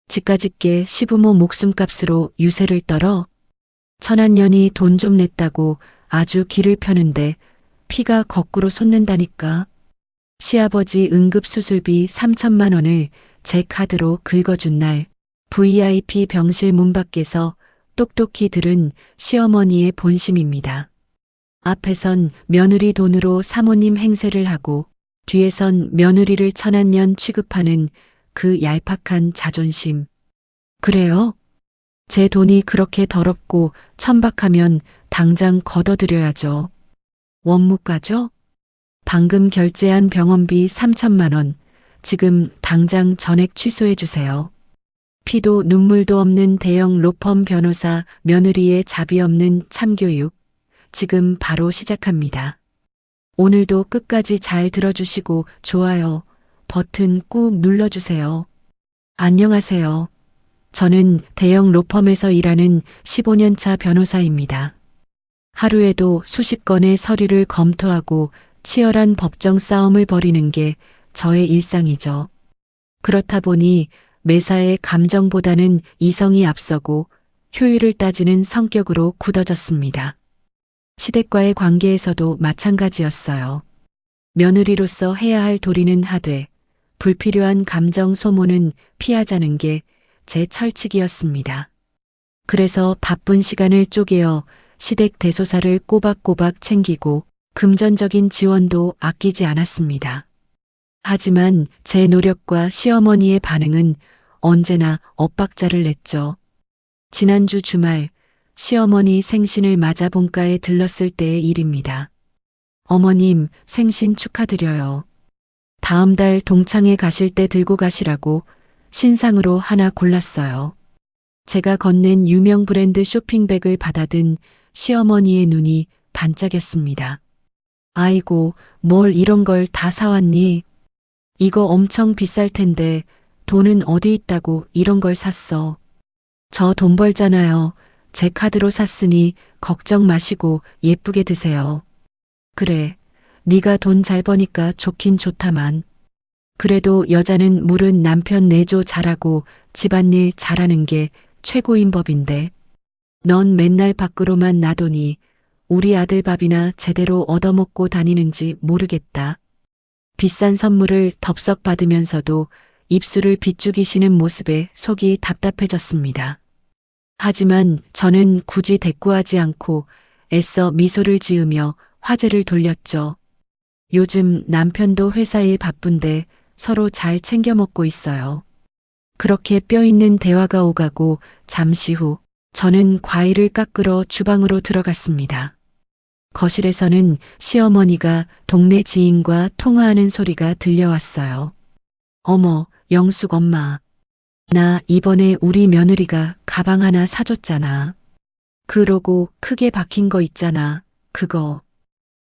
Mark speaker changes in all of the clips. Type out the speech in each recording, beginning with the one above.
Speaker 1: 지까짓게 시부모 목숨값으로 유세를 떨어 천한년이 돈 좀 냈다고 아주 길을 펴는데 피가 거꾸로 솟는다니까. 시아버지 응급수술비 3천만 원을 제 카드로 긁어준 날 VIP 병실 문 밖에서 똑똑히 들은 시어머니의 본심입니다. 앞에선 며느리 돈으로 사모님 행세를 하고 뒤에선 며느리를 천한년 취급하는 그 얄팍한 자존심. 그래요? 제 돈이 그렇게 더럽고 천박하면 당장 걷어들여야죠. 원무과죠? 방금 결제한 병원비 3천만 원, 지금 당장 전액 취소해 주세요. 피도 눈물도 없는 대형 로펌 변호사 며느리의 자비 없는 참교육, 지금 바로 시작합니다. 오늘도 끝까지 잘 들어주시고 좋아요 버튼 꾹 눌러주세요. 안녕하세요. 저는 대형 로펌에서 일하는 15년차 변호사입니다. 하루에도 수십 건의 서류를 검토하고 치열한 법정 싸움을 벌이는 게 저의 일상이죠. 그렇다 보니 매사에 감정보다는 이성이 앞서고 효율을 따지는 성격으로 굳어졌습니다. 시댁과의 관계에서도 마찬가지였어요. 며느리로서 해야 할 도리는 하되 불필요한 감정 소모는 피하자는 게 제 철칙이었습니다. 그래서 바쁜 시간을 쪼개어 시댁 대소사를 꼬박꼬박 챙기고 금전적인 지원도 아끼지 않았습니다. 하지만 제 노력과 시어머니의 반응은 언제나 엇박자를 냈죠. 지난주 주말 시어머니 생신을 맞아 본가에 들렀을 때의 일입니다. 어머님 생신 축하드려요. 다음 달 동창회 가실 때 들고 가시라고 신상으로 하나 골랐어요. 제가 건넨 유명 브랜드 쇼핑백을 받아든 시어머니의 눈이 반짝였습니다. 아이고, 뭘 이런 걸 다 사왔니? 이거 엄청 비쌀 텐데 돈은 어디 있다고 이런 걸 샀어. 저 돈 벌잖아요. 제 카드로 샀으니 걱정 마시고 예쁘게 드세요. 그래, 네가 돈 잘 버니까 좋긴 좋다만. 그래도 여자는 물은 남편 내조 잘하고 집안일 잘하는 게 최고인 법인데. 넌 맨날 밖으로만 나도니 우리 아들 밥이나 제대로 얻어먹고 다니는지 모르겠다. 비싼 선물을 덥석 받으면서도 입술을 비죽이시는 모습에 속이 답답해졌습니다. 하지만 저는 굳이 대꾸하지 않고 애써 미소를 지으며 화제를 돌렸죠. 요즘 남편도 회사 일 바쁜데 서로 잘 챙겨 먹고 있어요. 그렇게 뼈있는 대화가 오가고 잠시 후 저는 과일을 깎으러 주방으로 들어갔습니다. 거실에서는 시어머니가 동네 지인과 통화하는 소리가 들려왔어요. 어머, 영숙 엄마. 나 이번에 우리 며느리가 가방 하나 사줬잖아. 그 로고 크게 박힌 거 있잖아. 그거.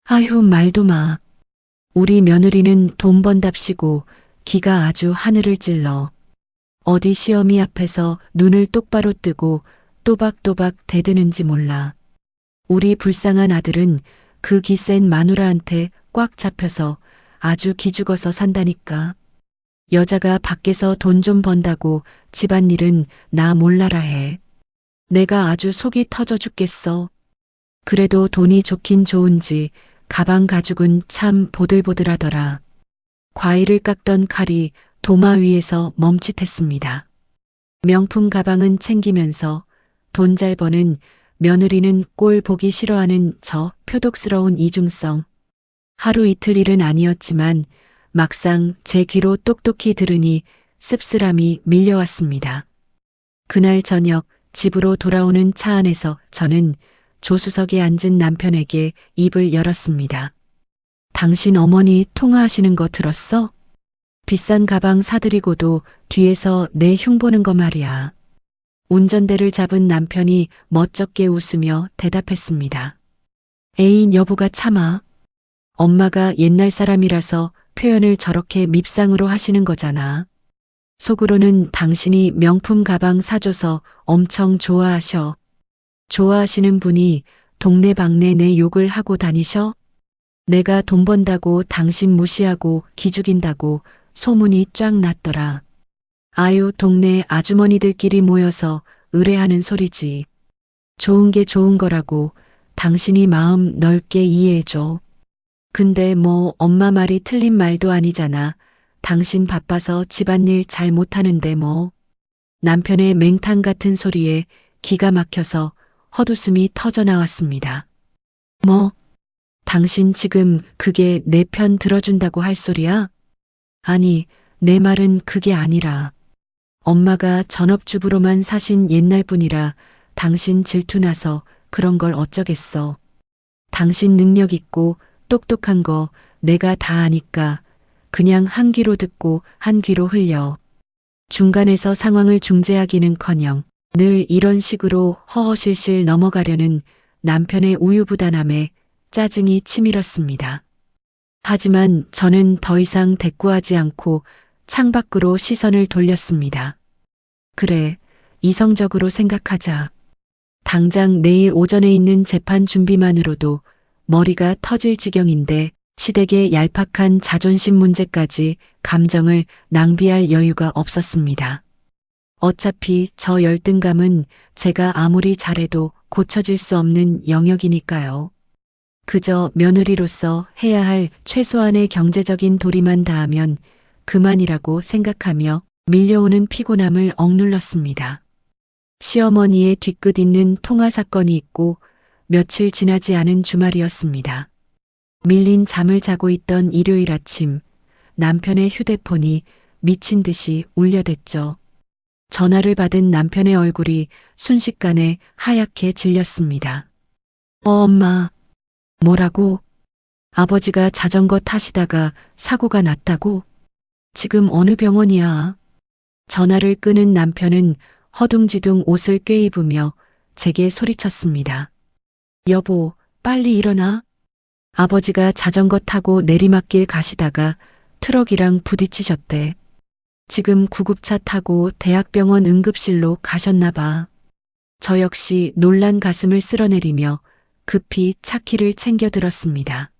Speaker 1: 아휴, 말도 마. 우리 며느리는 돈 번답시고 기가 아주 하늘을 찔러. 어디 시어미 앞에서 눈을 똑바로 뜨고 또박또박 대드는지 몰라. 우리 불쌍한 아들은 그 기센 마누라한테 꽉 잡혀서 아주 기죽어서 산다니까. 여자가 밖에서 돈 좀 번다고 집안일은 나 몰라라 해. 내가 아주 속이 터져 죽겠어. 그래도 돈이 좋긴 좋은지 가방 가죽은 참 보들보들하더라. 과일을 깎던 칼이 도마 위에서 멈칫했습니다. 명품 가방은 챙기면서 돈 잘 버는 며느리는 꼴 보기 싫어하는 저 표독스러운 이중성. 하루 이틀 일은 아니었지만 막상 제 귀로 똑똑히 들으니 씁쓸함이 밀려왔습니다. 그날 저녁 집으로 돌아오는 차 안에서 저는 조수석에 앉은 남편에게 입을 열었습니다. 당신 어머니 통화하시는 거 들었어? 비싼 가방 사드리고도 뒤에서 내 흉보는 거 말이야. 운전대를 잡은 남편이 멋쩍게 웃으며 대답했습니다. 애인 여보가 참아. 엄마가 옛날 사람이라서 표현을 저렇게 밉상으로 하시는 거잖아. 속으로는 당신이 명품 가방 사줘서 엄청 좋아하셔. 좋아하시는 분이 동네방네 내 욕을 하고 다니셔? 내가 돈 번다고 당신 무시하고 기죽인다고 소문이 쫙 났더라. 아유, 동네 아주머니들끼리 모여서 의뢰하는 소리지. 좋은 게 좋은 거라고 당신이 마음 넓게 이해해줘. 근데 뭐 엄마 말이 틀린 말도 아니잖아. 당신 바빠서 집안일 잘 못하는데 뭐. 남편의 맹탕 같은 소리에 기가 막혀서 헛웃음이 터져 나왔습니다. 뭐? 당신 지금 그게 내 편 들어준다고 할 소리야? 아니, 내 말은 그게 아니라 엄마가 전업주부로만 사신 옛날 분이라 당신 질투나서 그런 걸 어쩌겠어. 당신 능력 있고 똑똑한 거 내가 다 아니까 그냥 한 귀로 듣고 한 귀로 흘려. 중간에서 상황을 중재하기는커녕 늘 이런 식으로 허허실실 넘어가려는 남편의 우유부단함에 짜증이 치밀었습니다. 하지만 저는 더 이상 대꾸하지 않고 창밖으로 시선을 돌렸습니다. 그래, 이성적으로 생각하자. 당장 내일 오전에 있는 재판 준비만으로도 머리가 터질 지경인데 시댁의 얄팍한 자존심 문제까지 감정을 낭비할 여유가 없었습니다. 어차피 저 열등감은 제가 아무리 잘해도 고쳐질 수 없는 영역이니까요. 그저 며느리로서 해야 할 최소한의 경제적인 도리만 다하면 그만이라고 생각하며 밀려오는 피곤함을 억눌렀습니다. 시어머니의 뒤끝 있는 통화 사건이 있고 며칠 지나지 않은 주말이었습니다. 밀린 잠을 자고 있던 일요일 아침 남편의 휴대폰이 미친 듯이 울려댔죠. 전화를 받은 남편의 얼굴이 순식간에 하얗게 질렸습니다. 엄마. 뭐라고? 아버지가 자전거 타시다가 사고가 났다고? 지금 어느 병원이야? 전화를 끊은 남편은 허둥지둥 옷을 꿰입으며 제게 소리쳤습니다. 여보, 빨리 일어나. 아버지가 자전거 타고 내리막길 가시다가 트럭이랑 부딪히셨대. 지금 구급차 타고 대학병원 응급실로 가셨나 봐. 저 역시 놀란 가슴을 쓸어내리며 급히 차키를 챙겨 들었습니다.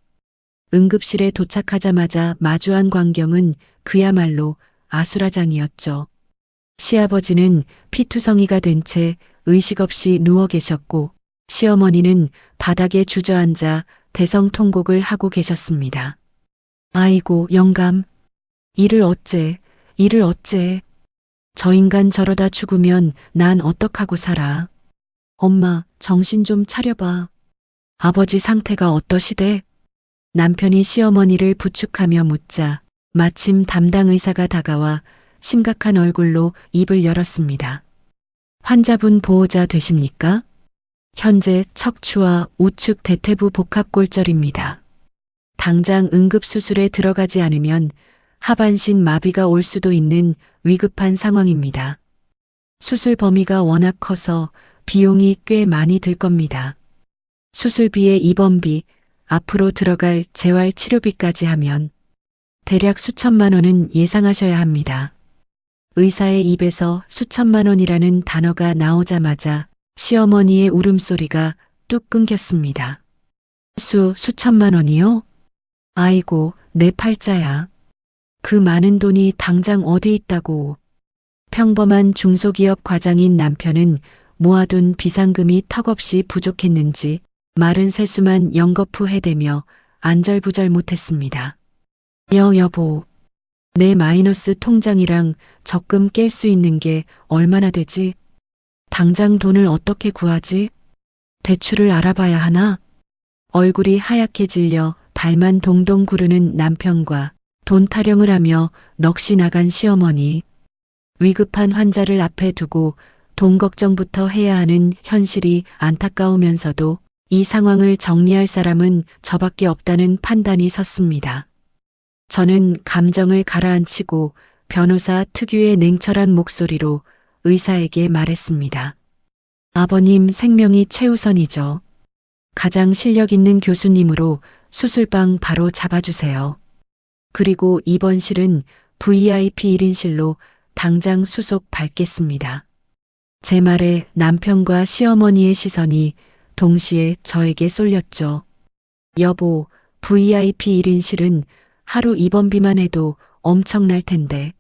Speaker 1: 응급실에 도착하자마자 마주한 광경은 그야말로 아수라장이었죠. 시아버지는 피투성이가 된 채 의식 없이 누워 계셨고 시어머니는 바닥에 주저앉아 대성통곡을 하고 계셨습니다. 아이고, 영감. 이를 어째. 저 인간 저러다 죽으면 난 어떡하고 살아. 엄마, 정신 좀 차려봐. 아버지 상태가 어떠시대? 남편이 시어머니를 부축하며 묻자 마침 담당 의사가 다가와 심각한 얼굴로 입을 열었습니다. 환자분 보호자 되십니까? 현재 척추와 우측 대퇴부 복합골절입니다. 당장 응급수술에 들어가지 않으면 하반신 마비가 올 수도 있는 위급한 상황입니다. 수술 범위가 워낙 커서 비용이 꽤 많이 들 겁니다. 수술비에 입원비, 앞으로 들어갈 재활 치료비까지 하면 대략 수천만 원은 예상하셔야 합니다. 의사의 입에서 수천만 원이라는 단어가 나오자마자 시어머니의 울음소리가 뚝 끊겼습니다. 수천만 원이요? 아이고, 내 팔자야. 그 많은 돈이 당장 어디 있다고. 평범한 중소기업 과장인 남편은 모아둔 비상금이 턱없이 부족했는지 마른 세수만 연거푸 해대며 안절부절 못했습니다. 여보, 내 마이너스 통장이랑 적금 깰 수 있는 게 얼마나 되지? 당장 돈을 어떻게 구하지? 대출을 알아봐야 하나? 얼굴이 하얗게 질려 발만 동동 구르는 남편과 돈 타령을 하며 넋이 나간 시어머니. 위급한 환자를 앞에 두고 돈 걱정부터 해야 하는 현실이 안타까우면서도 이 상황을 정리할 사람은 저밖에 없다는 판단이 섰습니다. 저는 감정을 가라앉히고 변호사 특유의 냉철한 목소리로 의사에게 말했습니다. 아버님 생명이 최우선이죠. 가장 실력 있는 교수님으로 수술방 바로 잡아주세요. 그리고 입원실은 VIP 1인실로 당장 수속 밟겠습니다. 제 말에 남편과 시어머니의 시선이 동시에 저에게 쏠렸죠. 여보, VIP 1인실은 하루 입원비만 해도 엄청날 텐데.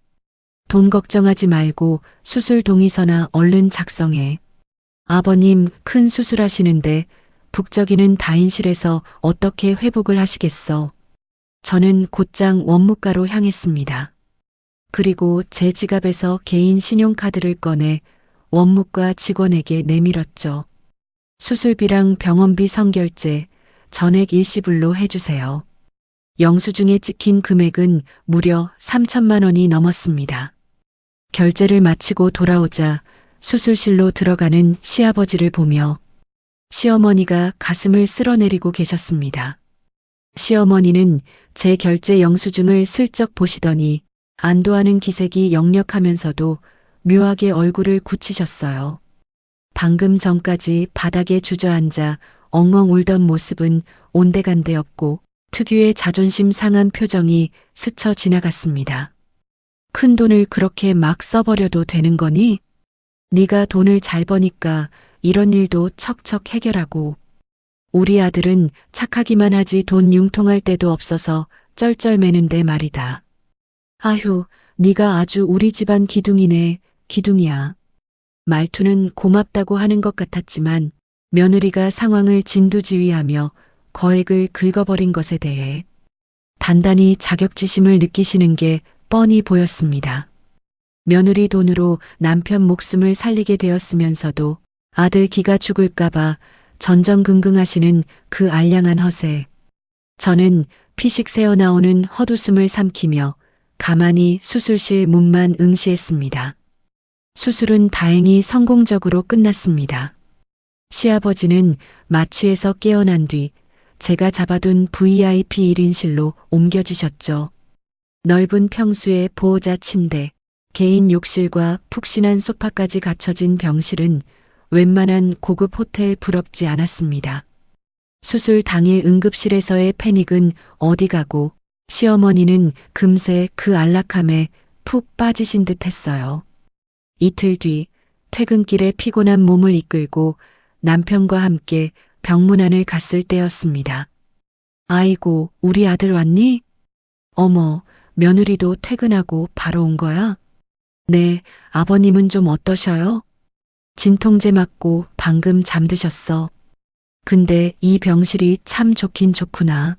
Speaker 1: 돈 걱정하지 말고 수술 동의서나 얼른 작성해. 아버님 큰 수술하시는데 북적이는 다인실에서 어떻게 회복을 하시겠어. 저는 곧장 원무과로 향했습니다. 그리고 제 지갑에서 개인 신용카드를 꺼내 원무과 직원에게 내밀었죠. 수술비랑 병원비 선결제, 전액 일시불로 해주세요. 영수증에 찍힌 금액은 무려 3천만 원이 넘었습니다. 결제를 마치고 돌아오자 수술실로 들어가는 시아버지를 보며 시어머니가 가슴을 쓸어내리고 계셨습니다. 시어머니는 제 결제 영수증을 슬쩍 보시더니 안도하는 기색이 역력하면서도 묘하게 얼굴을 굳히셨어요. 방금 전까지 바닥에 주저앉아 엉엉 울던 모습은 온데간데없고 특유의 자존심 상한 표정이 스쳐 지나갔습니다. 큰 돈을 그렇게 막 써버려도 되는 거니? 네가 돈을 잘 버니까 이런 일도 척척 해결하고. 우리 아들은 착하기만 하지 돈 융통할 때도 없어서 쩔쩔매는데 말이다. 아휴, 네가 아주 우리 집안 기둥이네, 기둥이야. 말투는 고맙다고 하는 것 같았지만 며느리가 상황을 진두지휘하며 거액을 긁어버린 것에 대해 단단히 자격지심을 느끼시는 게 뻔히 보였습니다. 며느리 돈으로 남편 목숨을 살리게 되었으면서도 아들 기가 죽을까봐 전전긍긍하시는 그 알량한 허세. 저는 피식 새어나오는 헛웃음을 삼키며 가만히 수술실 문만 응시했습니다. 수술은 다행히 성공적으로 끝났습니다. 시아버지는 마취에서 깨어난 뒤 제가 잡아둔 VIP 1인실로 옮겨지셨죠. 넓은 평수의 보호자 침대, 개인 욕실과 푹신한 소파까지 갖춰진 병실은 웬만한 고급 호텔 부럽지 않았습니다. 수술 당일 응급실에서의 패닉은 어디 가고 시어머니는 금세 그 안락함에 푹 빠지신 듯 했어요. 이틀 뒤 퇴근길에 피곤한 몸을 이끌고 남편과 함께 병문안을 갔을 때였습니다. 아이고, 우리 아들 왔니? 어머, 며느리도 퇴근하고 바로 온 거야? 네, 아버님은 좀 어떠셔요? 진통제 맞고 방금 잠드셨어. 근데 이 병실이 참 좋긴 좋구나.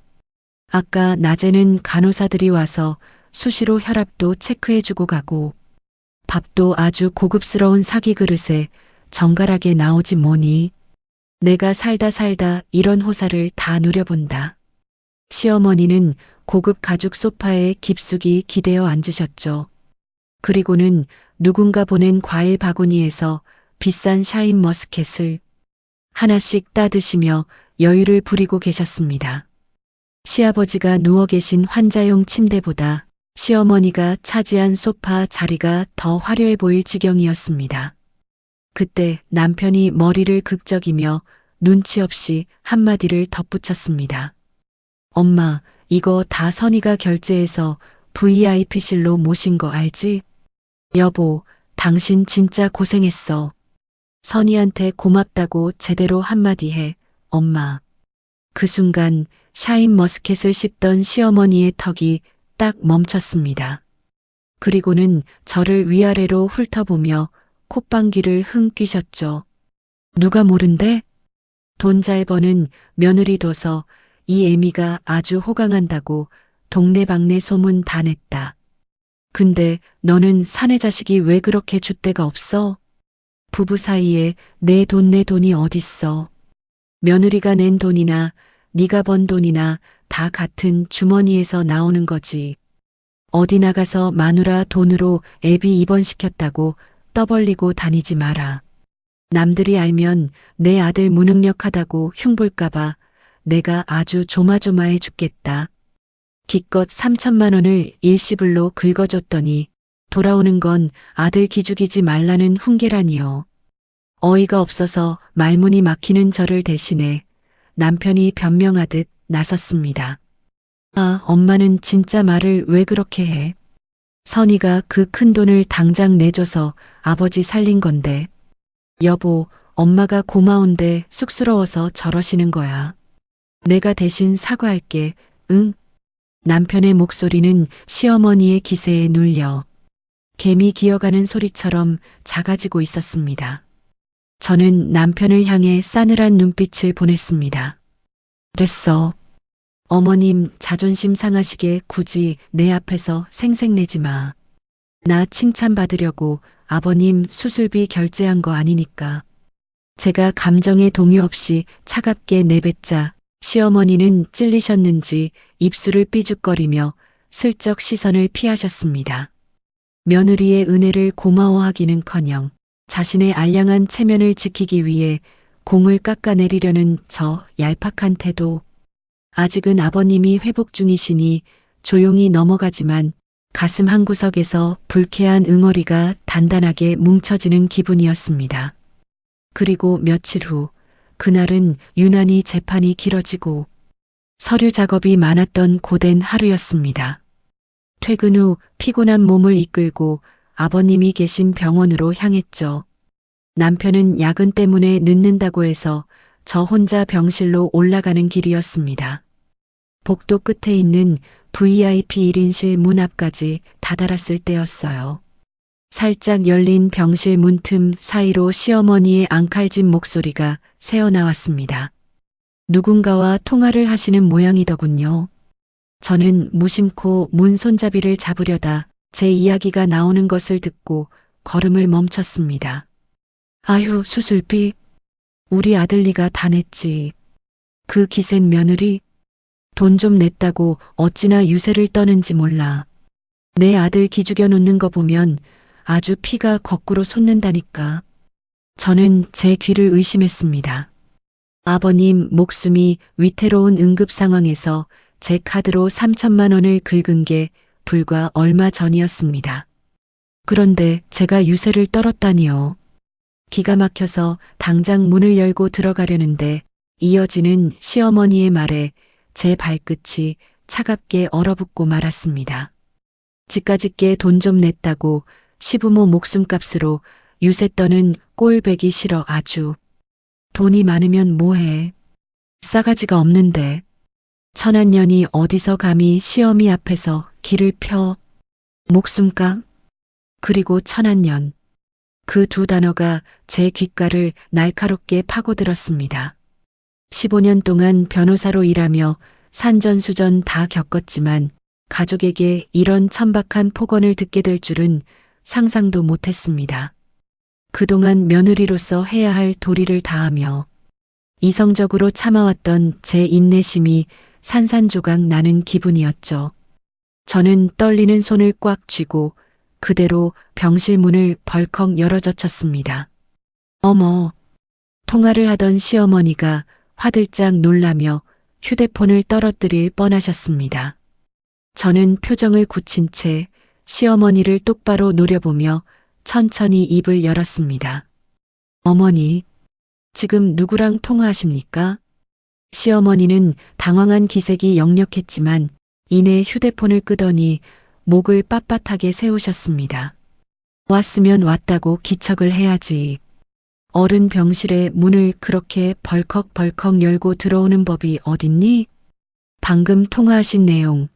Speaker 1: 아까 낮에는 간호사들이 와서 수시로 혈압도 체크해주고 가고 밥도 아주 고급스러운 사기 그릇에 정갈하게 나오지 뭐니. 내가 살다 이런 호사를 다 누려본다. 시어머니는 고급 가죽 소파에 깊숙이 기대어 앉으셨죠. 그리고는 누군가 보낸 과일 바구니에서 비싼 샤인머스켓을 하나씩 따드시며 여유를 부리고 계셨습니다. 시아버지가 누워 계신 환자용 침대보다 시어머니가 차지한 소파 자리가 더 화려해 보일 지경이었습니다. 그때 남편이 머리를 극적이며 눈치 없이 한마디를 덧붙였습니다. 엄마, 이거 다 선이가 결제해서 VIP실로 모신 거 알지? 여보, 당신 진짜 고생했어. 선이한테 고맙다고 제대로 한마디 해, 엄마. 그 순간 샤인머스켓을 씹던 시어머니의 턱이 딱 멈췄습니다. 그리고는 저를 위아래로 훑어보며 콧방귀를 흥 뀌셨죠. 누가 모른대? 돈 잘 버는 며느리 둬서 이 애미가 아주 호강한다고 동네방네 소문 다 냈다. 근데 너는 사내 자식이 왜 그렇게 줏대가 없어? 부부 사이에 내 돈이 어딨어. 며느리가 낸 돈이나 네가 번 돈이나 다 같은 주머니에서 나오는 거지. 어디 나가서 마누라 돈으로 애비 입원시켰다고 떠벌리고 다니지 마라. 남들이 알면 내 아들 무능력하다고 흉볼까봐 내가 아주 조마조마해 죽겠다. 기껏 3천만 원을 일시불로 긁어줬더니 돌아오는 건 아들 기죽이지 말라는 훈계라니요. 어이가 없어서 말문이 막히는 저를 대신해 남편이 변명하듯 나섰습니다. 아, 엄마는 진짜 말을 왜 그렇게 해? 선이가 그 큰 돈을 당장 내줘서 아버지 살린 건데. 여보, 엄마가 고마운데 쑥스러워서 저러시는 거야. 내가 대신 사과할게, 응? 남편의 목소리는 시어머니의 기세에 눌려 개미 기어가는 소리처럼 작아지고 있었습니다. 저는 남편을 향해 싸늘한 눈빛을 보냈습니다. 됐어. 어머님 자존심 상하시게 굳이 내 앞에서 생색내지 마. 나 칭찬받으려고 아버님 수술비 결제한 거 아니니까. 제가 감정에 동요 없이 차갑게 내뱉자 시어머니는 찔리셨는지 입술을 삐죽거리며 슬쩍 시선을 피하셨습니다. 며느리의 은혜를 고마워하기는커녕 자신의 알량한 체면을 지키기 위해 공을 깎아내리려는 저 얄팍한 태도. 아직은 아버님이 회복 중이시니 조용히 넘어가지만 가슴 한구석에서 불쾌한 응어리가 단단하게 뭉쳐지는 기분이었습니다. 그리고 며칠 후, 그날은 유난히 재판이 길어지고 서류 작업이 많았던 고된 하루였습니다. 퇴근 후 피곤한 몸을 이끌고 아버님이 계신 병원으로 향했죠. 남편은 야근 때문에 늦는다고 해서 저 혼자 병실로 올라가는 길이었습니다. 복도 끝에 있는 VIP 1인실 문 앞까지 다다랐을 때였어요. 살짝 열린 병실 문틈 사이로 시어머니의 앙칼진 목소리가 새어나왔습니다. 누군가와 통화를 하시는 모양이더군요. 저는 무심코 문 손잡이를 잡으려다 제 이야기가 나오는 것을 듣고 걸음을 멈췄습니다. 아휴, 수술비? 우리 아들리가 다 냈지. 그 기센 며느리? 돈 좀 냈다고 어찌나 유세를 떠는지 몰라. 내 아들 기죽여 놓는 거 보면 아주 피가 거꾸로 솟는다니까. 저는 제 귀를 의심했습니다. 아버님 목숨이 위태로운 응급 상황에서 제 카드로 3천만 원을 긁은 게 불과 얼마 전이었습니다. 그런데 제가 유세를 떨었다니요. 기가 막혀서 당장 문을 열고 들어가려는데 이어지는 시어머니의 말에 제 발끝이 차갑게 얼어붙고 말았습니다. 집까짓게 돈 좀 냈다고 시부모 목숨값으로 유세 떠는 꼴배기 싫어 아주. 돈이 많으면 뭐해. 싸가지가 없는데. 천한년이 어디서 감히 시어미 앞에서 길을 펴. 목숨값? 그리고 천한년. 그 두 단어가 제 귓가를 날카롭게 파고들었습니다. 15년 동안 변호사로 일하며 산전수전 다 겪었지만 가족에게 이런 천박한 폭언을 듣게 될 줄은 상상도 못했습니다. 그동안 며느리로서 해야 할 도리를 다하며 이성적으로 참아왔던 제 인내심이 산산조각 나는 기분이었죠. 저는 떨리는 손을 꽉 쥐고 그대로 병실 문을 벌컥 열어젖혔습니다. 어머, 통화를 하던 시어머니가 화들짝 놀라며 휴대폰을 떨어뜨릴 뻔하셨습니다. 저는 표정을 굳힌 채 시어머니를 똑바로 노려보며 천천히 입을 열었습니다. 어머니, 지금 누구랑 통화하십니까? 시어머니는 당황한 기색이 역력했지만 이내 휴대폰을 끄더니 목을 빳빳하게 세우셨습니다. 왔으면 왔다고 기척을 해야지. 어른 병실에 문을 그렇게 벌컥벌컥 열고 들어오는 법이 어딨니? 방금 통화하신 내용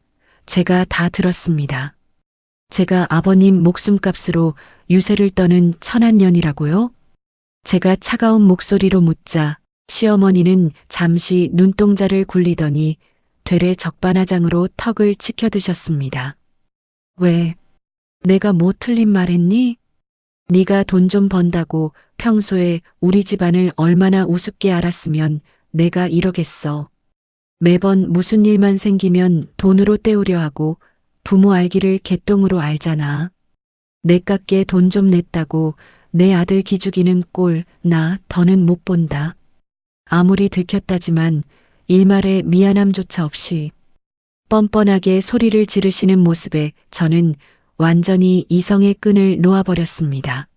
Speaker 1: 제가 다 들었습니다. 제가 아버님 목숨값으로 유세를 떠는 천한년이라고요? 제가 차가운 목소리로 묻자 시어머니는 잠시 눈동자를 굴리더니 되레 적반하장으로 턱을 치켜드셨습니다. 왜? 내가 뭐 틀린 말 했니? 네가 돈 좀 번다고 평소에 우리 집안을 얼마나 우습게 알았으면 내가 이러겠어. 매번 무슨 일만 생기면 돈으로 때우려 하고 부모 알기를 개똥으로 알잖아. 내 깎게 돈 좀 냈다고 내 아들 기죽이는 꼴 나 더는 못 본다. 아무리 들켰다지만 일말의 미안함조차 없이 뻔뻔하게 소리를 지르시는 모습에 저는 완전히 이성의 끈을 놓아버렸습니다.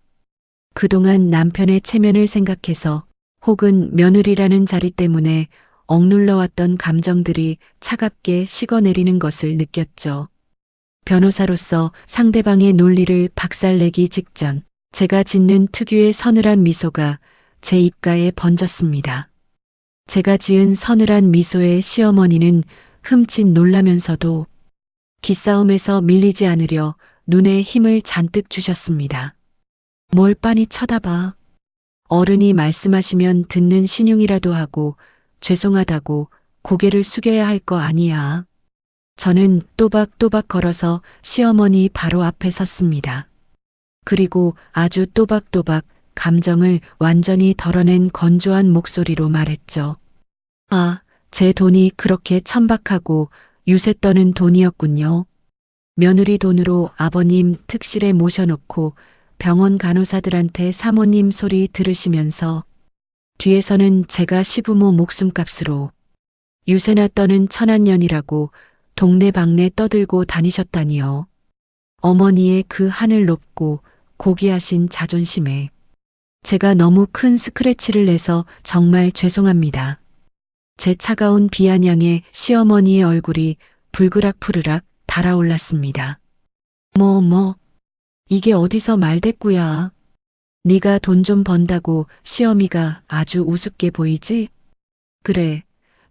Speaker 1: 그동안 남편의 체면을 생각해서 혹은 며느리라는 자리 때문에 억눌러왔던 감정들이 차갑게 식어내리는 것을 느꼈죠. 변호사로서 상대방의 논리를 박살내기 직전 제가 짓는 특유의 서늘한 미소가 제 입가에 번졌습니다. 제가 지은 서늘한 미소에 시어머니는 흠칫 놀라면서도 기싸움에서 밀리지 않으려 눈에 힘을 잔뜩 주셨습니다. 뭘 빤히 쳐다봐. 어른이 말씀하시면 듣는 신용이라도 하고 죄송하다고 고개를 숙여야 할 거 아니야. 저는 또박또박 걸어서 시어머니 바로 앞에 섰습니다. 그리고 아주 또박또박 감정을 완전히 덜어낸 건조한 목소리로 말했죠. 아, 제 돈이 그렇게 천박하고 유세 떠는 돈이었군요. 며느리 돈으로 아버님 특실에 모셔놓고 병원 간호사들한테 사모님 소리 들으시면서 뒤에서는 제가 시부모 목숨값으로 유세나 떠는 천한년이라고 동네방네 떠들고 다니셨다니요. 어머니의 그 하늘 높고 고귀하신 자존심에 제가 너무 큰 스크래치를 내서 정말 죄송합니다. 제 차가운 비아냥에 시어머니의 얼굴이 불그락푸르락 달아올랐습니다. 이게 어디서 말대꾸야. 네가 돈 좀 번다고 시어미가 아주 우습게 보이지? 그래,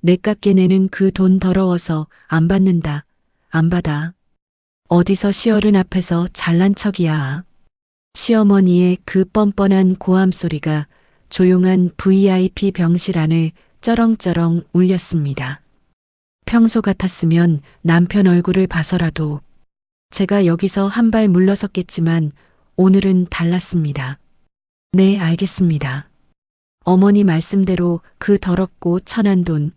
Speaker 1: 내 깎게 내는 그 돈 더러워서 안 받는다. 안 받아. 어디서 시어른 앞에서 잘난 척이야. 시어머니의 그 뻔뻔한 고함 소리가 조용한 VIP 병실 안을 쩌렁쩌렁 울렸습니다. 평소 같았으면 남편 얼굴을 봐서라도 제가 여기서 한 발 물러섰겠지만 오늘은 달랐습니다. 네, 알겠습니다. 어머니 말씀대로 그 더럽고 천한 돈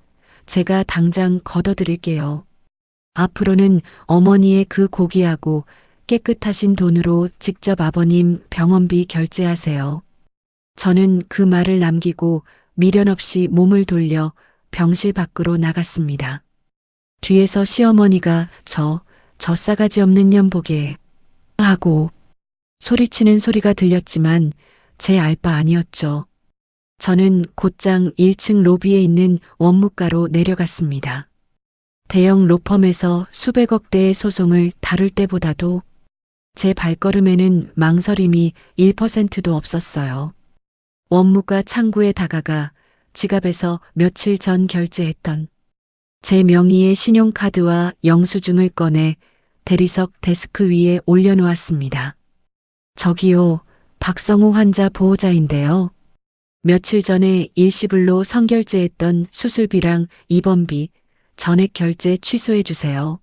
Speaker 1: 제가 당장 걷어드릴게요. 앞으로는 어머니의 그 고귀하고 깨끗하신 돈으로 직접 아버님 병원비 결제하세요. 저는 그 말을 남기고 미련 없이 몸을 돌려 병실 밖으로 나갔습니다. 뒤에서 시어머니가 저 싸가지 없는 년 보게 하고 소리치는 소리가 들렸지만 제 알 바 아니었죠. 저는 곧장 1층 로비에 있는 원무가로 내려갔습니다. 대형 로펌에서 수백억 대의 소송을 다룰 때보다도 제 발걸음에는 망설임이 1%도 없었어요. 원무가 창구에 다가가 지갑에서 며칠 전 결제했던 제 명의의 신용카드와 영수증을 꺼내 대리석 데스크 위에 올려놓았습니다. 저기요, 박성우 환자 보호자인데요. 며칠 전에 일시불로 선결제했던 수술비랑 입원비, 전액 결제 취소해 주세요.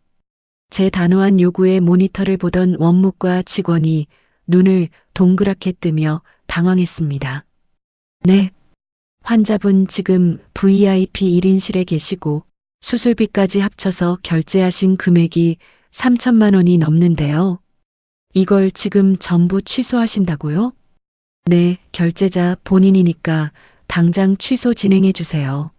Speaker 1: 제 단호한 요구에 모니터를 보던 원무과 직원이 눈을 동그랗게 뜨며 당황했습니다. 네, 환자분 지금 VIP 1인실에 계시고 수술비까지 합쳐서 결제하신 금액이 3천만 원이 넘는데요. 이걸 지금 전부 취소하신다고요? 네, 결제자 본인이니까 당장 취소 진행해 주세요.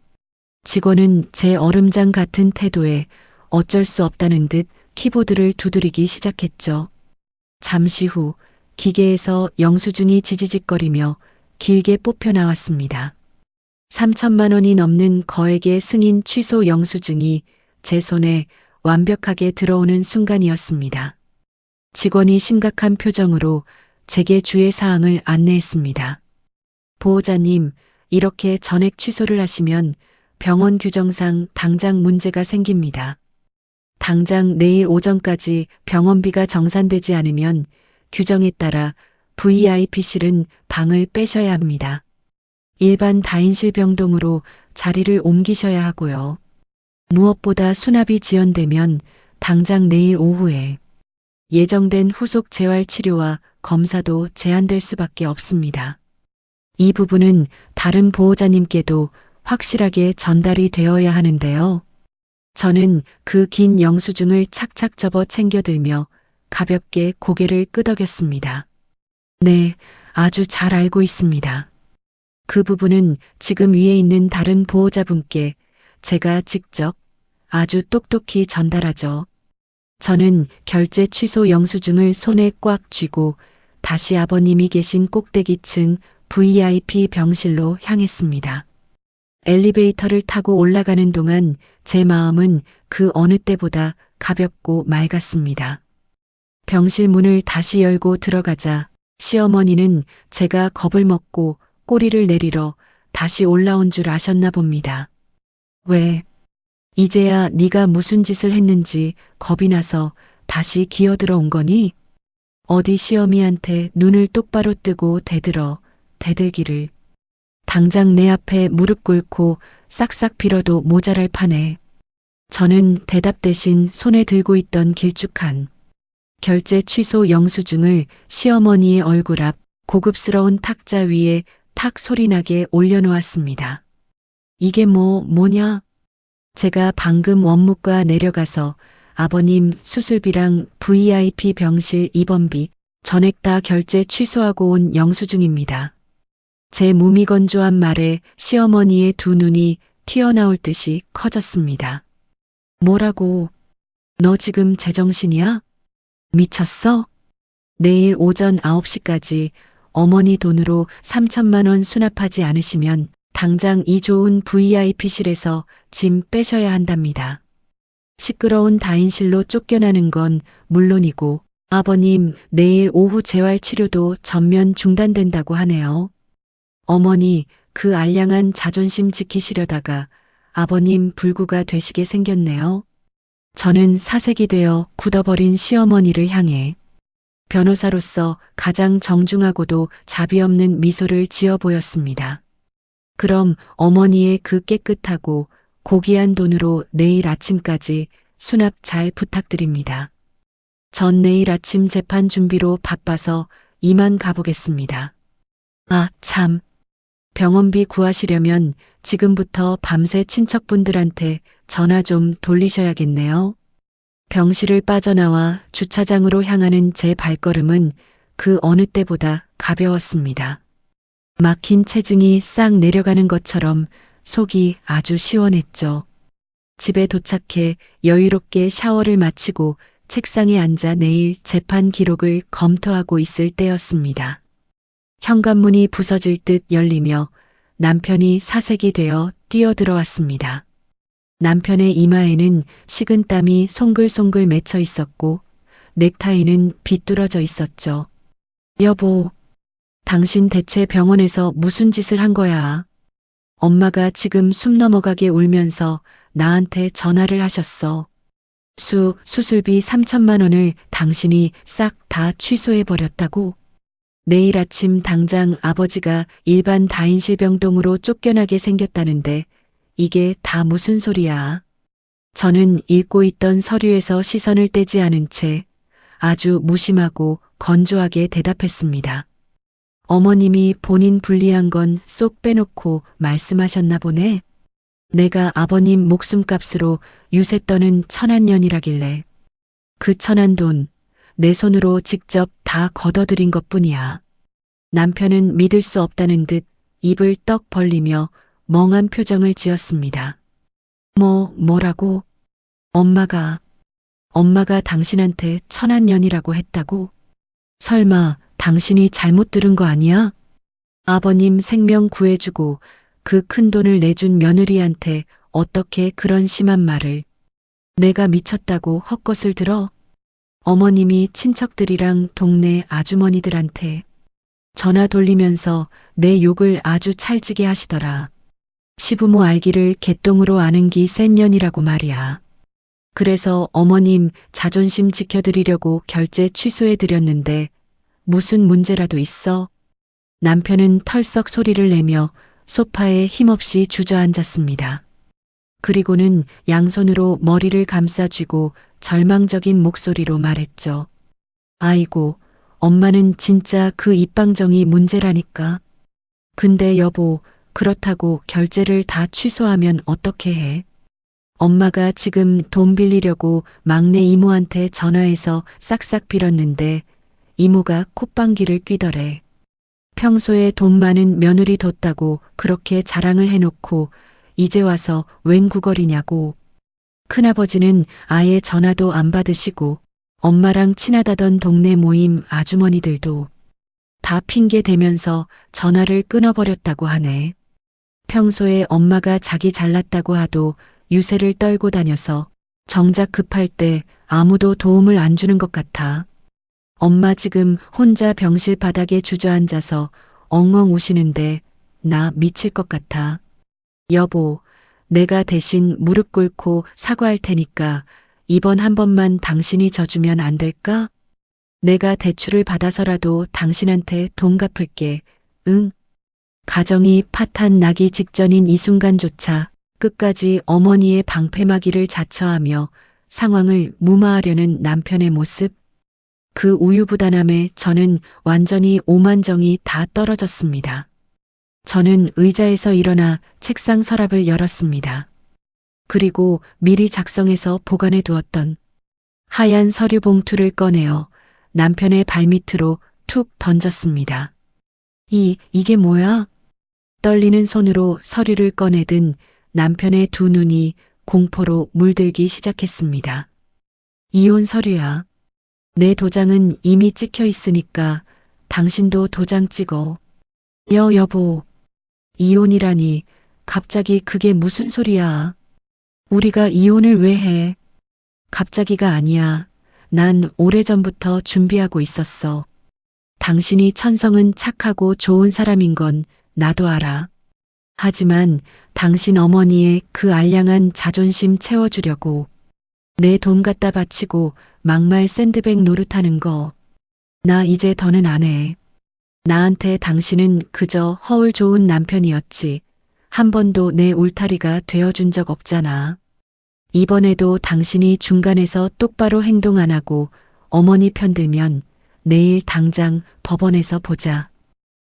Speaker 1: 직원은 제 얼음장 같은 태도에 어쩔 수 없다는 듯 키보드를 두드리기 시작했죠. 잠시 후 기계에서 영수증이 지지직거리며 길게 뽑혀 나왔습니다. 3천만 원이 넘는 거액의 승인 취소 영수증이 제 손에 완벽하게 들어오는 순간이었습니다. 직원이 심각한 표정으로 제게 주의 사항을 안내했습니다. 보호자님, 이렇게 전액 취소를 하시면 병원 규정상 당장 문제가 생깁니다. 당장 내일 오전까지 병원비가 정산되지 않으면 규정에 따라 VIP실은 방을 빼셔야 합니다. 일반 다인실 병동으로 자리를 옮기셔야 하고요. 무엇보다 수납이 지연되면 당장 내일 오후에 예정된 후속 재활 치료와 검사도 제한될 수밖에 없습니다. 이 부분은 다른 보호자님께도 확실하게 전달이 되어야 하는데요. 저는 그 긴 영수증을 착착 접어 챙겨들며 가볍게 고개를 끄덕였습니다. 네, 아주 잘 알고 있습니다. 그 부분은 지금 위에 있는 다른 보호자분께 제가 직접 아주 똑똑히 전달하죠. 저는 결제 취소 영수증을 손에 꽉 쥐고 다시 아버님이 계신 꼭대기층 VIP 병실로 향했습니다. 엘리베이터를 타고 올라가는 동안 제 마음은 그 어느 때보다 가볍고 맑았습니다. 병실 문을 다시 열고 들어가자 시어머니는 제가 겁을 먹고 꼬리를 내리러 다시 올라온 줄 아셨나 봅니다. 왜? 이제야 네가 무슨 짓을 했는지 겁이 나서 다시 기어들어 온 거니? 어디 시어미한테 눈을 똑바로 뜨고 대들기를. 당장 내 앞에 무릎 꿇고 싹싹 빌어도 모자랄 판에. 저는 대답 대신 손에 들고 있던 길쭉한 결제 취소 영수증을 시어머니의 얼굴 앞 고급스러운 탁자 위에 탁 소리나게 올려놓았습니다. 이게 뭐냐? 제가 방금 원무과 내려가서 아버님 수술비랑 VIP 병실 입원비 전액 다 결제 취소하고 온 영수증입니다. 제 무미건조한 말에 시어머니의 두 눈이 튀어나올 듯이 커졌습니다. 뭐라고? 너 지금 제정신이야? 미쳤어? 내일 오전 9시까지 어머니 돈으로 3천만 원 수납하지 않으시면 당장 이 좋은 VIP실에서 짐 빼셔야 한답니다. 시끄러운 다인실로 쫓겨나는 건 물론이고 아버님 내일 오후 재활치료도 전면 중단된다고 하네요. 어머니 그 알량한 자존심 지키시려다가 아버님 불구가 되시게 생겼네요. 저는 사색이 되어 굳어버린 시어머니를 향해 변호사로서 가장 정중하고도 자비 없는 미소를 지어 보였습니다. 그럼 어머니의 그 깨끗하고 고귀한 돈으로 내일 아침까지 수납 잘 부탁드립니다. 전 내일 아침 재판 준비로 바빠서 이만 가보겠습니다. 아, 참. 병원비 구하시려면 지금부터 밤새 친척분들한테 전화 좀 돌리셔야겠네요. 병실을 빠져나와 주차장으로 향하는 제 발걸음은 그 어느 때보다 가벼웠습니다. 막힌 체증이 싹 내려가는 것처럼 속이 아주 시원했죠. 집에 도착해 여유롭게 샤워를 마치고 책상에 앉아 내일 재판 기록을 검토하고 있을 때였습니다. 현관문이 부서질 듯 열리며 남편이 사색이 되어 뛰어들어왔습니다. 남편의 이마에는 식은땀이 송글송글 맺혀 있었고 넥타이는 비뚤어져 있었죠. 여보, 당신 대체 병원에서 무슨 짓을 한 거야? 엄마가 지금 숨 넘어가게 울면서 나한테 전화를 하셨어. 수술비 3천만 원을 당신이 싹 다 취소해버렸다고? 내일 아침 당장 아버지가 일반 다인실 병동으로 쫓겨나게 생겼다는데 이게 다 무슨 소리야? 저는 읽고 있던 서류에서 시선을 떼지 않은 채 아주 무심하고 건조하게 대답했습니다. 어머님이 본인 불리한 건 쏙 빼놓고 말씀하셨나 보네. 내가 아버님 목숨값으로 유세 떠는 천한년이라길래 그 천한 돈 내 손으로 직접 다 걷어들인 것뿐이야. 남편은 믿을 수 없다는 듯 입을 떡 벌리며 멍한 표정을 지었습니다. 뭐라고? 엄마가 당신한테 천한년이라고 했다고? 설마 당신이 잘못 들은 거 아니야? 아버님 생명 구해주고 그 큰 돈을 내준 며느리한테 어떻게 그런 심한 말을. 내가 미쳤다고 헛것을 들어? 어머님이 친척들이랑 동네 아주머니들한테 전화 돌리면서 내 욕을 아주 찰지게 하시더라. 시부모 알기를 개똥으로 아는 기 센 년이라고 말이야. 그래서 어머님 자존심 지켜드리려고 결제 취소해드렸는데 무슨 문제라도 있어? 남편은 털썩 소리를 내며 소파에 힘없이 주저앉았습니다. 그리고는 양손으로 머리를 감싸쥐고 절망적인 목소리로 말했죠. 아이고, 엄마는 진짜 그 입방정이 문제라니까. 근데 여보, 그렇다고 결제를 다 취소하면 어떻게 해? 엄마가 지금 돈 빌리려고 막내 이모한테 전화해서 싹싹 빌었는데 이모가 콧방귀를 뀌더래. 평소에 돈 많은 며느리 뒀다고 그렇게 자랑을 해놓고 이제 와서 웬 구걸이냐고. 큰아버지는 아예 전화도 안 받으시고 엄마랑 친하다던 동네 모임 아주머니들도 다 핑계 대면서 전화를 끊어버렸다고 하네. 평소에 엄마가 자기 잘났다고 하도 유세를 떨고 다녀서 정작 급할 때 아무도 도움을 안 주는 것 같아. 엄마 지금 혼자 병실 바닥에 주저앉아서 엉엉 우시는데 나 미칠 것 같아. 여보, 내가 대신 무릎 꿇고 사과할 테니까 이번 한 번만 당신이 져주면 안 될까? 내가 대출을 받아서라도 당신한테 돈 갚을게. 응? 가정이 파탄 나기 직전인 이 순간조차 끝까지 어머니의 방패막이를 자처하며 상황을 무마하려는 남편의 모습. 그 우유부단함에 저는 완전히 오만정이 다 떨어졌습니다. 저는 의자에서 일어나 책상 서랍을 열었습니다. 그리고 미리 작성해서 보관해 두었던 하얀 서류 봉투를 꺼내어 남편의 발밑으로 툭 던졌습니다. 이게 뭐야? 떨리는 손으로 서류를 꺼내든 남편의 두 눈이 공포로 물들기 시작했습니다. 이혼 서류야. 내 도장은 이미 찍혀 있으니까 당신도 도장 찍어. 여보. 이혼이라니 갑자기 그게 무슨 소리야? 우리가 이혼을 왜 해? 갑자기가 아니야. 난 오래전부터 준비하고 있었어. 당신이 천성은 착하고 좋은 사람인 건 나도 알아. 하지만 당신 어머니의 그 알량한 자존심 채워주려고 내 돈 갖다 바치고 막말 샌드백 노릇하는 거. 나 이제 더는 안 해. 나한테 당신은 그저 허울 좋은 남편이었지. 한 번도 내 울타리가 되어준 적 없잖아. 이번에도 당신이 중간에서 똑바로 행동 안 하고 어머니 편들면 내일 당장 법원에서 보자.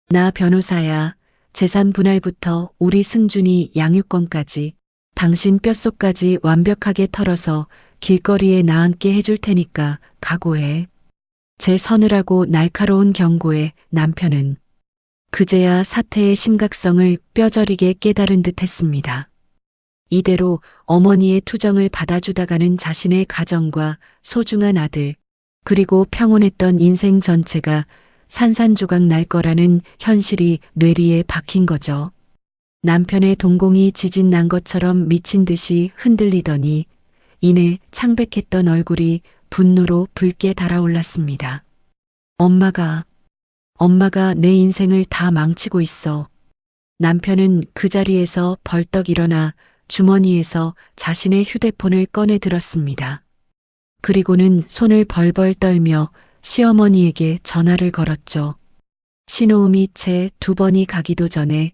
Speaker 1: 나 변호사야. 재산 분할부터 우리 승준이 양육권까지 당신 뼛속까지 완벽하게 털어서 길거리에 나앉게 해줄 테니까 각오해. 제 서늘하고 날카로운 경고에 남편은 그제야 사태의 심각성을 뼈저리게 깨달은 듯 했습니다. 이대로 어머니의 투정을 받아주다가는 자신의 가정과 소중한 아들, 그리고 평온했던 인생 전체가 산산조각 날 거라는 현실이 뇌리에 박힌 거죠. 남편의 동공이 지진 난 것처럼 미친 듯이 흔들리더니 이내 창백했던 얼굴이 분노로 붉게 달아올랐습니다. 엄마가 내 인생을 다 망치고 있어. 남편은 그 자리에서 벌떡 일어나 주머니에서 자신의 휴대폰을 꺼내 들었습니다. 그리고는 손을 벌벌 떨며 시어머니에게 전화를 걸었죠. 신호음이 채 2번이 가기도 전에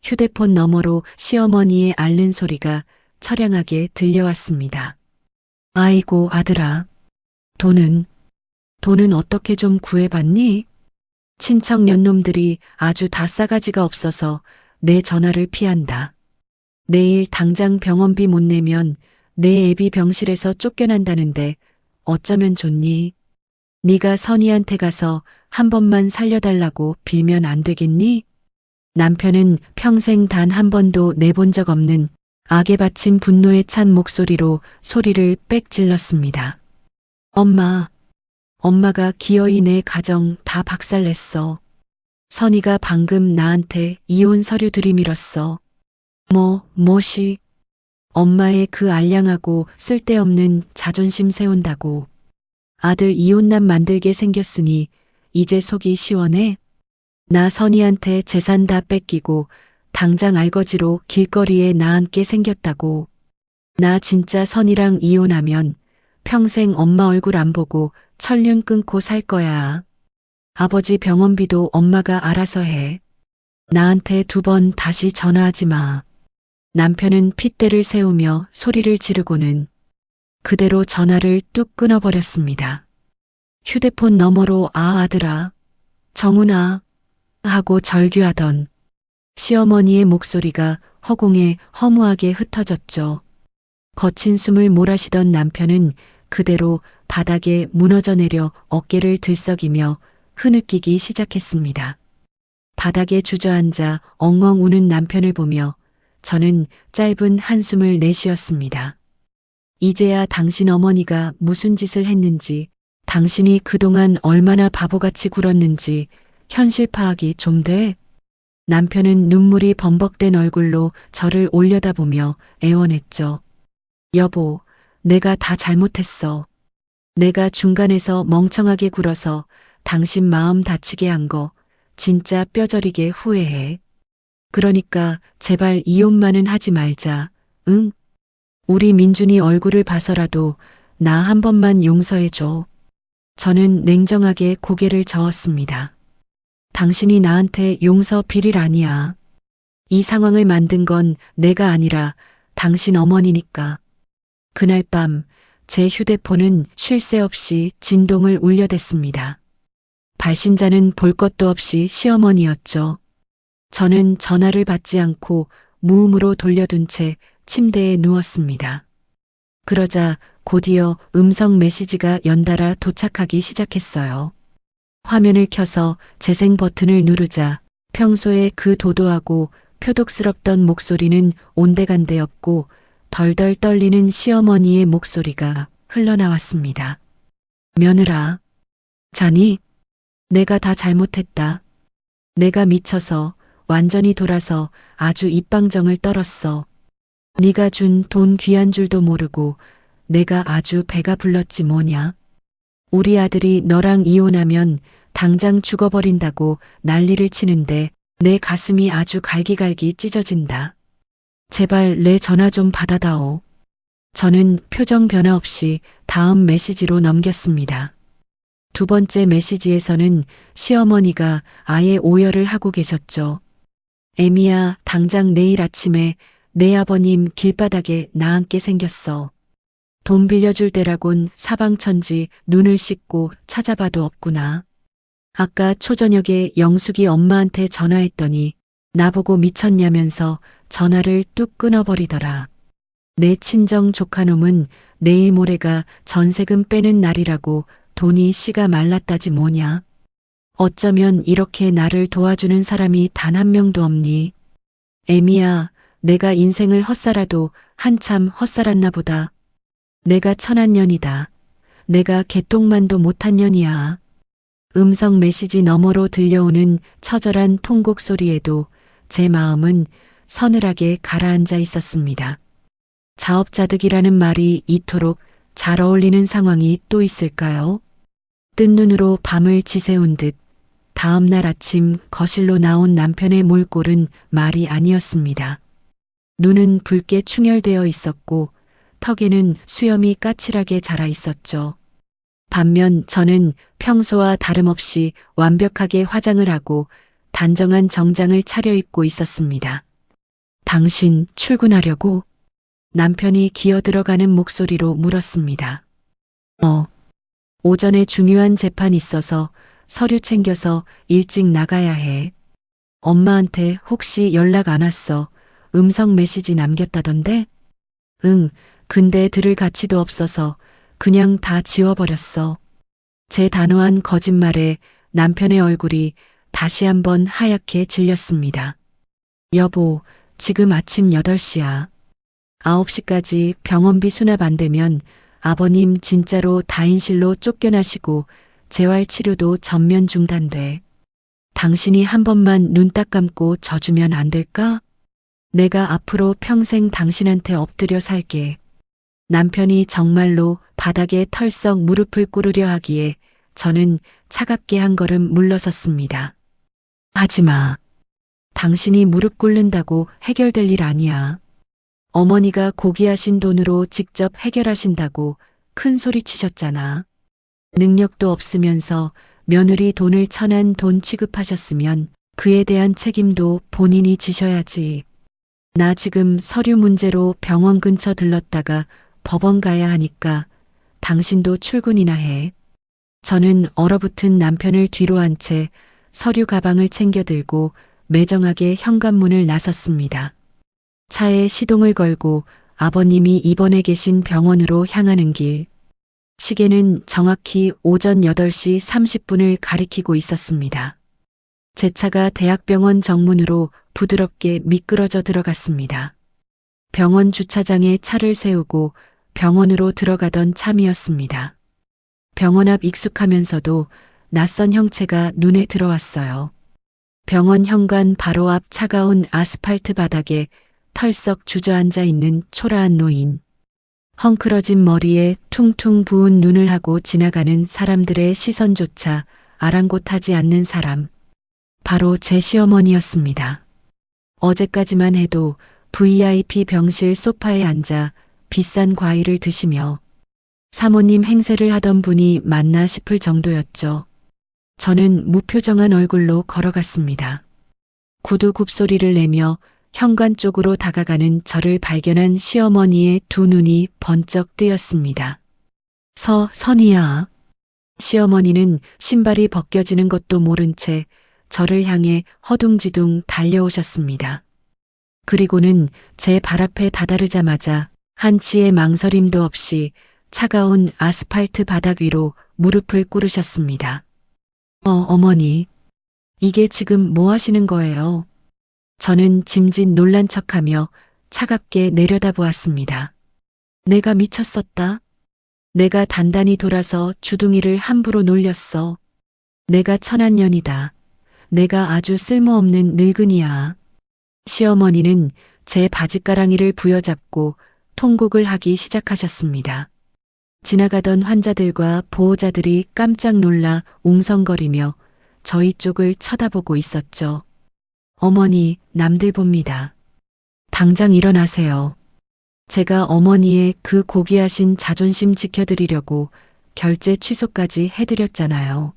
Speaker 1: 휴대폰 너머로 시어머니의 앓는 소리가 처량하게 들려왔습니다. 아이고 아들아, 돈은 어떻게 좀 구해봤니? 친척 년놈들이 아주 다 싸가지가 없어서 내 전화를 피한다. 내일 당장 병원비 못 내면 내 애비 병실에서 쫓겨난다는데 어쩌면 좋니? 네가 선희한테 가서 한 번만 살려달라고 빌면 안 되겠니? 남편은 평생 단 한 번도 내본 적 없는 악에 바친 분노에 찬 목소리로 소리를 빽 질렀습니다. 엄마가 기어이 내 가정 다 박살냈어. 선희가 방금 나한테 이혼 서류 들이밀었어. 뭐시? 엄마의 그 알량하고 쓸데없는 자존심 세운다고. 아들 이혼남 만들게 생겼으니 이제 속이 시원해? 나 선희한테 재산 다 뺏기고 당장 알거지로 길거리에 나앉게 생겼다고. 나 진짜 선희랑 이혼하면 평생 엄마 얼굴 안 보고 천륜 끊고 살 거야. 아버지 병원비도 엄마가 알아서 해. 나한테 2번 다시 전화하지 마. 남편은 핏대를 세우며 소리를 지르고는 그대로 전화를 뚝 끊어버렸습니다. 휴대폰 너머로 아들아, 정훈아 하고 절규하던 시어머니의 목소리가 허공에 허무하게 흩어졌죠. 거친 숨을 몰아쉬던 남편은 그대로 바닥에 무너져 내려 어깨를 들썩이며 흐느끼기 시작했습니다. 바닥에 주저앉아 엉엉 우는 남편을 보며 저는 짧은 한숨을 내쉬었습니다. 이제야 당신 어머니가 무슨 짓을 했는지, 당신이 그동안 얼마나 바보같이 굴었는지 현실 파악이 좀 돼? 남편은 눈물이 범벅된 얼굴로 저를 올려다보며 애원했죠. 여보, 내가 다 잘못했어. 내가 중간에서 멍청하게 굴어서 당신 마음 다치게 한 거 진짜 뼈저리게 후회해. 그러니까 제발 이혼만은 하지 말자. 응? 우리 민준이 얼굴을 봐서라도 나 한 번만 용서해줘. 저는 냉정하게 고개를 저었습니다. 당신이 나한테 용서 빌일 아니야. 이 상황을 만든 건 내가 아니라 당신 어머니니까. 그날 밤 제 휴대폰은 쉴 새 없이 진동을 울려댔습니다. 발신자는 볼 것도 없이 시어머니였죠. 저는 전화를 받지 않고 무음으로 돌려둔 채 침대에 누웠습니다. 그러자 곧이어 음성 메시지가 연달아 도착하기 시작했어요. 화면을 켜서 재생 버튼을 누르자 평소에 그 도도하고 표독스럽던 목소리는 온데간데 없고 덜덜 떨리는 시어머니의 목소리가 흘러나왔습니다. 며느라, 자니? 내가 다 잘못했다. 내가 미쳐서 완전히 돌아서 아주 입방정을 떨었어. 네가 준 돈 귀한 줄도 모르고 내가 아주 배가 불렀지 뭐냐. 우리 아들이 너랑 이혼하면 당장 죽어버린다고 난리를 치는데 내 가슴이 아주 갈기갈기 찢어진다. 제발 내 전화 좀 받아다오. 저는 표정 변화 없이 다음 메시지로 넘겼습니다. 두 번째 메시지에서는 시어머니가 아예 오열을 하고 계셨죠. 애미야, 당장 내일 아침에 내 아버님 길바닥에 나앉게 생겼어. 돈 빌려줄 때라곤 사방천지 눈을 씻고 찾아봐도 없구나. 아까 초저녁에 영숙이 엄마한테 전화했더니 나보고 미쳤냐면서 전화를 뚝 끊어버리더라. 내 친정 조카놈은 내일 모레가 전세금 빼는 날이라고 돈이 씨가 말랐다지 뭐냐. 어쩌면 이렇게 나를 도와주는 사람이 단 한 명도 없니. 애미야, 내가 인생을 헛살아도 한참 헛살았나 보다. 내가 천한 년이다. 내가 개똥만도 못한 년이야. 음성 메시지 너머로 들려오는 처절한 통곡 소리에도 제 마음은 서늘하게 가라앉아 있었습니다. 자업자득이라는 말이 이토록 잘 어울리는 상황이 또 있을까요? 뜬 눈으로 밤을 지새운 듯 다음 날 아침 거실로 나온 남편의 몰골은 말이 아니었습니다. 눈은 붉게 충혈되어 있었고 턱에는 수염이 까칠하게 자라 있었죠. 반면 저는 평소와 다름없이 완벽하게 화장을 하고 단정한 정장을 차려입고 있었습니다. 당신 출근하려고? 남편이 기어들어가는 목소리로 물었습니다. 오전에 중요한 재판 있어서 서류 챙겨서 일찍 나가야 해. 엄마한테 혹시 연락 안 왔어? 음성 메시지 남겼다던데? 응, 근데 들을 가치도 없어서 그냥 다 지워버렸어. 제 단호한 거짓말에 남편의 얼굴이 다시 한번 하얗게 질렸습니다. 여보, 지금 아침 8시야. 9시까지 병원비 수납 안 되면 아버님 진짜로 다인실로 쫓겨나시고 재활치료도 전면 중단돼. 당신이 한 번만 눈 딱 감고 져주면 안 될까? 내가 앞으로 평생 당신한테 엎드려 살게. 남편이 정말로 바닥에 털썩 무릎을 꿇으려 하기에 저는 차갑게 한 걸음 물러섰습니다. 하지마. 당신이 무릎 꿇는다고 해결될 일 아니야. 어머니가 고귀하신 돈으로 직접 해결하신다고 큰 소리 치셨잖아. 능력도 없으면서 며느리 돈을 천한 돈 취급하셨으면 그에 대한 책임도 본인이 지셔야지. 나 지금 서류 문제로 병원 근처 들렀다가 법원 가야 하니까 당신도 출근이나 해. 저는 얼어붙은 남편을 뒤로 한 채 서류 가방을 챙겨 들고 매정하게 현관문을 나섰습니다. 차에 시동을 걸고 아버님이 입원해 계신 병원으로 향하는 길. 시계는 정확히 오전 8시 30분을 가리키고 있었습니다. 제 차가 대학병원 정문으로 부드럽게 미끄러져 들어갔습니다. 병원 주차장에 차를 세우고 병원으로 들어가던 참이었습니다. 병원 앞 익숙하면서도 낯선 형체가 눈에 들어왔어요. 병원 현관 바로 앞 차가운 아스팔트 바닥에 털썩 주저앉아 있는 초라한 노인. 헝클어진 머리에 퉁퉁 부은 눈을 하고 지나가는 사람들의 시선조차 아랑곳하지 않는 사람. 바로 제 시어머니였습니다. 어제까지만 해도 VIP 병실 소파에 앉아 비싼 과일을 드시며 사모님 행세를 하던 분이 맞나 싶을 정도였죠. 저는 무표정한 얼굴로 걸어갔습니다. 구두 굽소리를 내며 현관 쪽으로 다가가는 저를 발견한 시어머니의 두 눈이 번쩍 뜨였습니다. 선이야. 시어머니는 신발이 벗겨지는 것도 모른 채 저를 향해 허둥지둥 달려오셨습니다. 그리고는 제 발 앞에 다다르자마자 한치의 망설임도 없이 차가운 아스팔트 바닥 위로 무릎을 꿇으셨습니다. 어머니, 이게 지금 뭐 하시는 거예요? 저는 짐짓 놀란 척하며 차갑게 내려다보았습니다. 내가 미쳤었다. 내가 단단히 돌아서 주둥이를 함부로 놀렸어. 내가 천한년이다. 내가 아주 쓸모없는 늙은이야. 시어머니는 제 바짓가랑이를 부여잡고 통곡을 하기 시작하셨습니다. 지나가던 환자들과 보호자들이 깜짝 놀라 웅성거리며 저희 쪽을 쳐다보고 있었죠. 어머니, 남들 봅니다. 당장 일어나세요. 제가 어머니의 그 고귀하신 자존심 지켜드리려고 결제 취소까지 해드렸잖아요.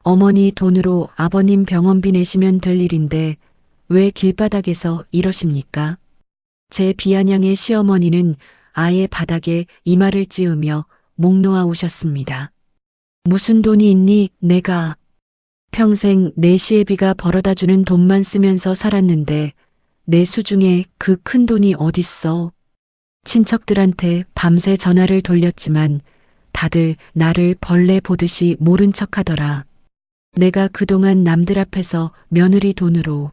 Speaker 1: 어머니 돈으로 아버님 병원비 내시면 될 일인데 왜 길바닥에서 이러십니까? 제 비아냥의 시어머니는 아예 바닥에 이마를 찌우며 목 놓아 우셨습니다. 무슨 돈이 있니, 내가. 평생 내 시애비가 벌어다주는 돈만 쓰면서 살았는데 내 수중에 그 큰 돈이 어딨어. 친척들한테 밤새 전화를 돌렸지만 다들 나를 벌레 보듯이 모른 척하더라. 내가 그동안 남들 앞에서 며느리 돈으로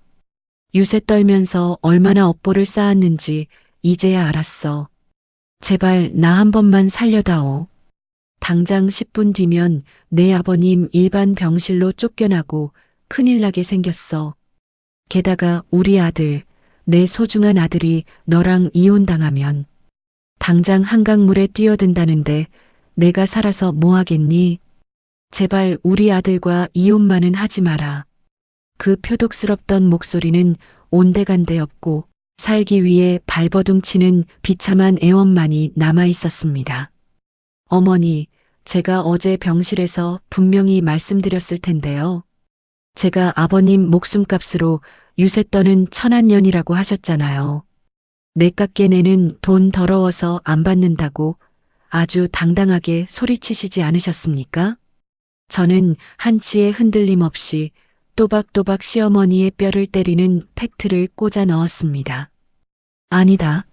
Speaker 1: 유세 떨면서 얼마나 업보를 쌓았는지 이제야 알았어. 제발 나 한 번만 살려다오. 당장 10분 뒤면 내 아버님 일반 병실로 쫓겨나고 큰일 나게 생겼어. 게다가 우리 아들, 내 소중한 아들이 너랑 이혼당하면 당장 한강물에 뛰어든다는데 내가 살아서 뭐 하겠니? 제발 우리 아들과 이혼만은 하지 마라. 그 표독스럽던 목소리는 온데간데 없고 살기 위해 발버둥치는 비참한 애원만이 남아 있었습니다. 어머니, 제가 어제 병실에서 분명히 말씀드렸을 텐데요. 제가 아버님 목숨값으로 유세 떠는 천한년이라고 하셨잖아요. 내깎게 내는 돈 더러워서 안 받는다고 아주 당당하게 소리치시지 않으셨습니까? 저는 한치의 흔들림 없이 또박또박 시어머니의 뼈를 때리는 팩트를 꽂아 넣었습니다. 아니다.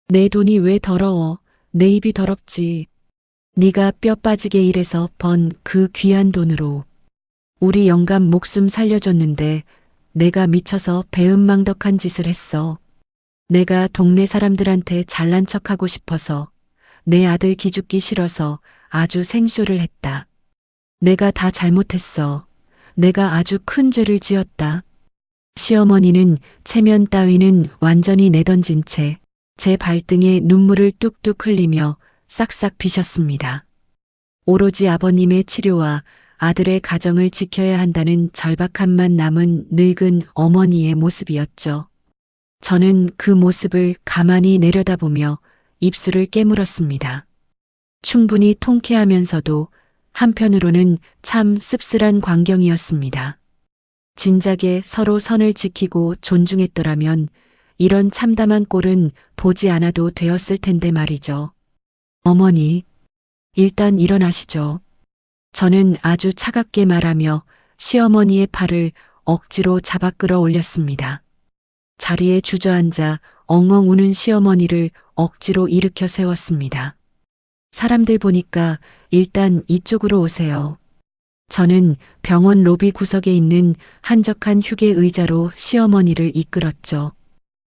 Speaker 1: 내 돈이 왜 더러워. 내 입이 더럽지. 네가 뼈 빠지게 일해서 번 그 귀한 돈으로 우리 영감 목숨 살려줬는데 내가 미쳐서 배은망덕한 짓을 했어. 내가 동네 사람들한테 잘난 척하고 싶어서 내 아들 기죽기 싫어서 아주 생쇼를 했다. 내가 다 잘못했어. 내가 아주 큰 죄를 지었다. 시어머니는 체면 따위는 완전히 내던진 채 제 발등에 눈물을 뚝뚝 흘리며 싹싹 비셨습니다. 오로지 아버님의 치료와 아들의 가정을 지켜야 한다는 절박함만 남은 늙은 어머니의 모습이었죠. 저는 그 모습을 가만히 내려다보며 입술을 깨물었습니다. 충분히 통쾌하면서도 한편으로는 참 씁쓸한 광경이었습니다. 진작에 서로 선을 지키고 존중했더라면 이런 참담한 꼴은 보지 않아도 되었을 텐데 말이죠. 어머니, 일단 일어나시죠. 저는 아주 차갑게 말하며 시어머니의 팔을 억지로 잡아 끌어올렸습니다. 자리에 주저앉아 엉엉 우는 시어머니를 억지로 일으켜 세웠습니다. 사람들 보니까 일단 이쪽으로 오세요. 저는 병원 로비 구석에 있는 한적한 휴게 의자로 시어머니를 이끌었죠.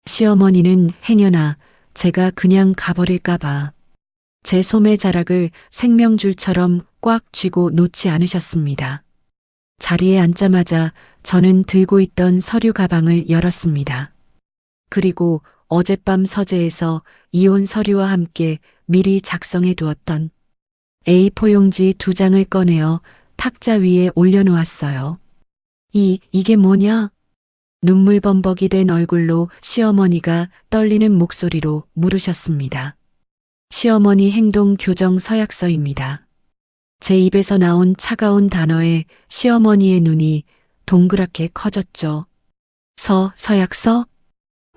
Speaker 1: 시어머니는 행여나 제가 그냥 가버릴까봐 제 소매 자락을 생명줄처럼 꽉 쥐고 놓지 않으셨습니다. 자리에 앉자마자 저는 들고 있던 서류 가방을 열었습니다. 그리고 어젯밤 서재에서 이혼 서류와 함께 미리 작성해 두었던 A4 용지 2장을 꺼내어 탁자 위에 올려놓았어요. 이게 뭐냐? 눈물 범벅이 된 얼굴로 시어머니가 떨리는 목소리로 물으셨습니다. 시어머니 행동 교정 서약서입니다. 제 입에서 나온 차가운 단어에 시어머니의 눈이 동그랗게 커졌죠. 서약서?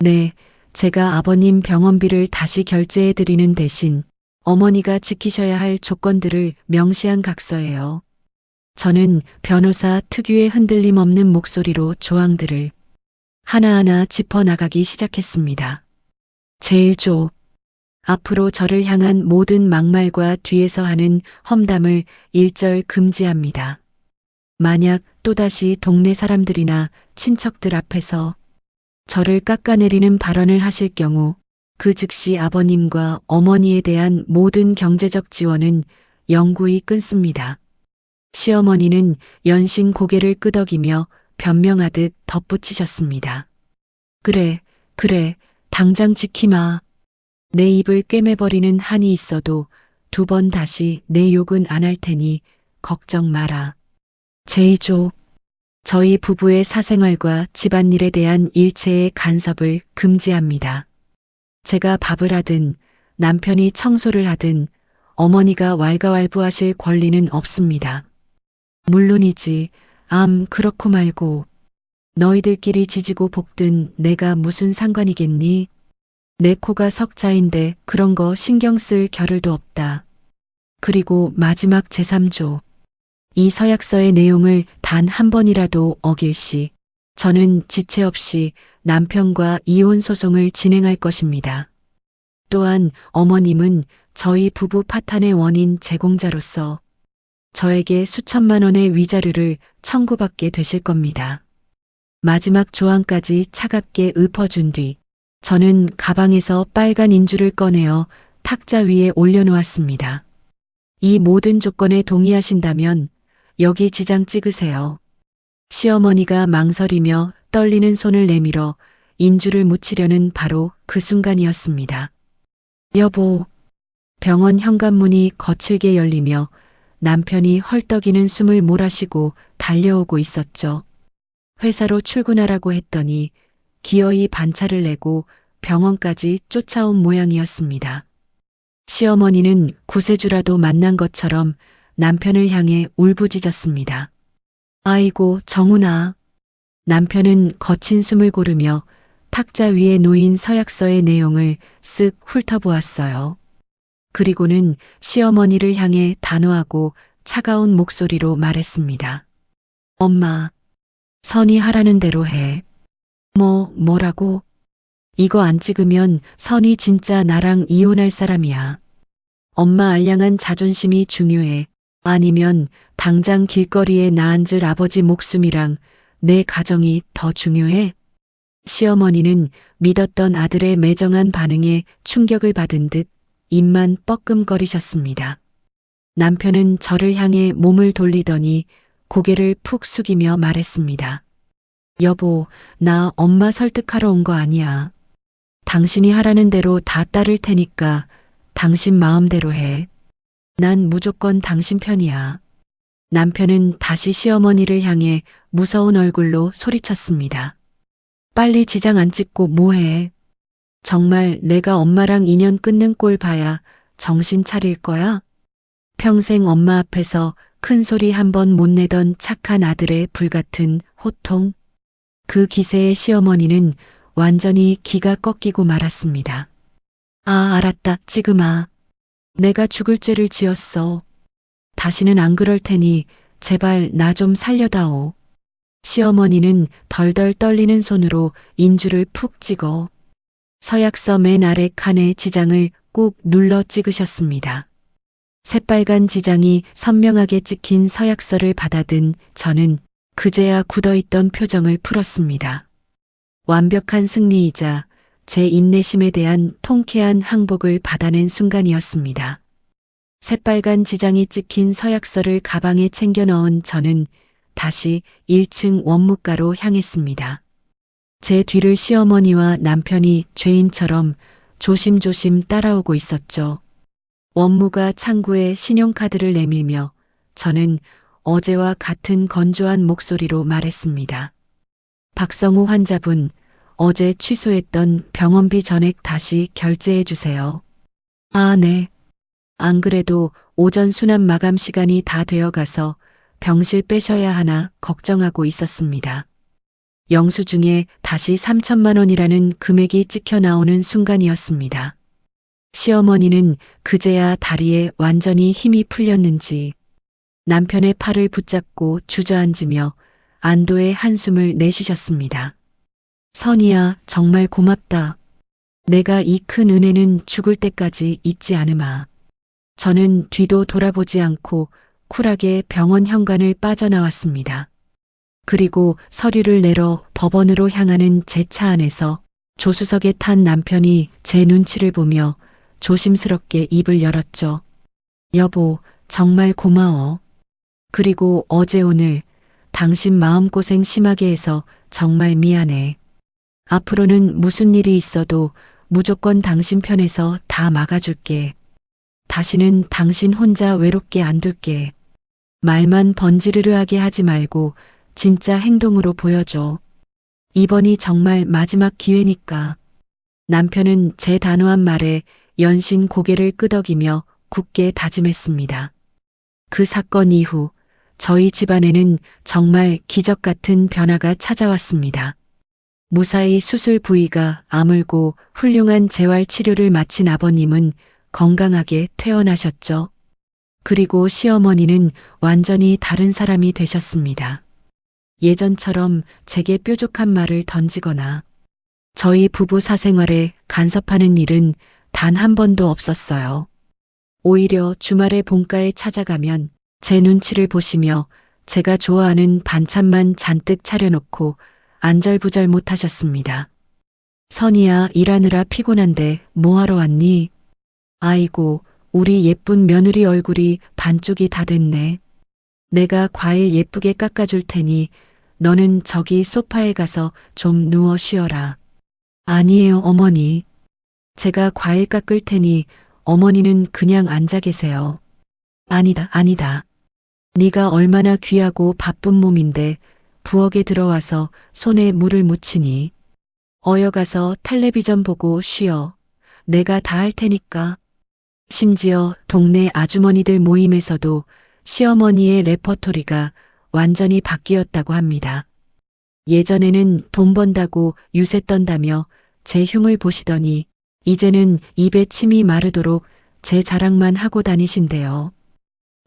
Speaker 1: 네, 제가 아버님 병원비를 다시 결제해 드리는 대신 어머니가 지키셔야 할 조건들을 명시한 각서예요. 저는 변호사 특유의 흔들림 없는 목소리로 조항들을 하나하나 짚어나가기 시작했습니다. 제일 앞으로 저를 향한 모든 막말과 뒤에서 하는 험담을 일절 금지합니다. 만약 또다시 동네 사람들이나 친척들 앞에서 저를 깎아내리는 발언을 하실 경우 그 즉시 아버님과 어머니에 대한 모든 경제적 지원은 영구히 끊습니다. 시어머니는 연신 고개를 끄덕이며 변명하듯 덧붙이셨습니다. 그래, 당장 지키마. 내 입을 꿰매버리는 한이 있어도 2번 다시 내 욕은 안 할 테니 걱정 마라. 제2조, 저희 부부의 사생활과 집안일에 대한 일체의 간섭을 금지합니다. 제가 밥을 하든 남편이 청소를 하든 어머니가 왈가왈부하실 권리는 없습니다. 물론이지, 그렇고 말고 너희들끼리 지지고 볶든 내가 무슨 상관이겠니? 내 코가 석자인데 그런 거 신경 쓸 겨를도 없다. 그리고 마지막 제3조. 이 서약서의 내용을 단 한 번이라도 어길 시 저는 지체 없이 남편과 이혼 소송을 진행할 것입니다. 또한 어머님은 저희 부부 파탄의 원인 제공자로서 저에게 수천만 원의 위자료를 청구받게 되실 겁니다. 마지막 조항까지 차갑게 읊어준 뒤 저는 가방에서 빨간 인주를 꺼내어 탁자 위에 올려놓았습니다. 이 모든 조건에 동의하신다면 여기 지장 찍으세요. 시어머니가 망설이며 떨리는 손을 내밀어 인주를 묻히려는 바로 그 순간이었습니다. 여보, 병원 현관문이 거칠게 열리며 남편이 헐떡이는 숨을 몰아쉬고 달려오고 있었죠. 회사로 출근하라고 했더니 기어이 반차를 내고 병원까지 쫓아온 모양이었습니다. 시어머니는 구세주라도 만난 것처럼 남편을 향해 울부짖었습니다. 아이고 정훈아. 남편은 거친 숨을 고르며 탁자 위에 놓인 서약서의 내용을 쓱 훑어보았어요. 그리고는 시어머니를 향해 단호하고 차가운 목소리로 말했습니다. 엄마, 선이 하라는 대로 해. 뭐라고? 이거 안 찍으면 선이 진짜 나랑 이혼할 사람이야. 엄마 알량한 자존심이 중요해. 아니면 당장 길거리에 나앉을 아버지 목숨이랑 내 가정이 더 중요해? 시어머니는 믿었던 아들의 매정한 반응에 충격을 받은 듯 입만 뻐끔거리셨습니다. 남편은 저를 향해 몸을 돌리더니 고개를 푹 숙이며 말했습니다. 여보, 나 엄마 설득하러 온 거 아니야. 당신이 하라는 대로 다 따를 테니까 당신 마음대로 해. 난 무조건 당신 편이야. 남편은 다시 시어머니를 향해 무서운 얼굴로 소리쳤습니다. 빨리 지장 안 찍고 뭐해? 정말 내가 엄마랑 인연 끊는 꼴 봐야 정신 차릴 거야? 평생 엄마 앞에서 큰 소리 한 번 못 내던 착한 아들의 불같은 호통. 그 기세에 시어머니는 완전히 기가 꺾이고 말았습니다. 알았다, 지금아. 내가 죽을 죄를 지었어. 다시는 안 그럴 테니 제발 나 좀 살려다오. 시어머니는 덜덜 떨리는 손으로 인주를 푹 찍어 서약서 맨 아래 칸에 지장을 꾹 눌러 찍으셨습니다. 새빨간 지장이 선명하게 찍힌 서약서를 받아든 저는 그제야 굳어있던 표정을 풀었습니다. 완벽한 승리이자 제 인내심에 대한 통쾌한 항복을 받아낸 순간이었습니다. 새빨간 지장이 찍힌 서약서를 가방에 챙겨 넣은 저는 다시 1층 원무가로 향했습니다. 제 뒤를 시어머니와 남편이 죄인처럼 조심조심 따라오고 있었죠. 원무가 창구에 신용카드를 내밀며 저는 어제와 같은 건조한 목소리로 말했습니다. 박성우 환자분, 어제 취소했던 병원비 전액 다시 결제해 주세요. 아, 네. 안 그래도 오전 수납 마감 시간이 다 되어 가서 병실 빼셔야 하나 걱정하고 있었습니다. 영수증에 다시 3천만 원이라는 금액이 찍혀 나오는 순간이었습니다. 시어머니는 그제야 다리에 완전히 힘이 풀렸는지 남편의 팔을 붙잡고 주저앉으며 안도의 한숨을 내쉬셨습니다. 선이야, 정말 고맙다. 내가 이 큰 은혜는 죽을 때까지 잊지 않으마. 저는 뒤도 돌아보지 않고 쿨하게 병원 현관을 빠져나왔습니다. 그리고 서류를 내러 법원으로 향하는 제 차 안에서 조수석에 탄 남편이 제 눈치를 보며 조심스럽게 입을 열었죠. 여보, 정말 고마워. 그리고 어제 오늘 당신 마음고생 심하게 해서 정말 미안해. 앞으로는 무슨 일이 있어도 무조건 당신 편에서 다 막아줄게. 다시는 당신 혼자 외롭게 안 둘게. 말만 번지르르하게 하지 말고 진짜 행동으로 보여줘. 이번이 정말 마지막 기회니까. 남편은 제 단호한 말에 연신 고개를 끄덕이며 굳게 다짐했습니다. 그 사건 이후 저희 집안에는 정말 기적 같은 변화가 찾아왔습니다. 무사히 수술 부위가 아물고 훌륭한 재활 치료를 마친 아버님은 건강하게 퇴원하셨죠. 그리고 시어머니는 완전히 다른 사람이 되셨습니다. 예전처럼 제게 뾰족한 말을 던지거나 저희 부부 사생활에 간섭하는 일은 단 한 번도 없었어요. 오히려 주말에 본가에 찾아가면 제 눈치를 보시며 제가 좋아하는 반찬만 잔뜩 차려놓고 안절부절 못하셨습니다. 선이야, 일하느라 피곤한데 뭐하러 왔니? 아이고, 우리 예쁜 며느리 얼굴이 반쪽이 다 됐네. 내가 과일 예쁘게 깎아줄 테니 너는 저기 소파에 가서 좀 누워 쉬어라. 아니에요, 어머니. 제가 과일 깎을 테니 어머니는 그냥 앉아 계세요. 아니다, 아니다. 네가 얼마나 귀하고 바쁜 몸인데 부엌에 들어와서 손에 물을 묻히니. 어여가서 텔레비전 보고 쉬어. 내가 다 할 테니까. 심지어 동네 아주머니들 모임에서도 시어머니의 레퍼토리가 완전히 바뀌었다고 합니다. 예전에는 돈 번다고 유세 떤다며 제 흉을 보시더니 이제는 입에 침이 마르도록 제 자랑만 하고 다니신대요.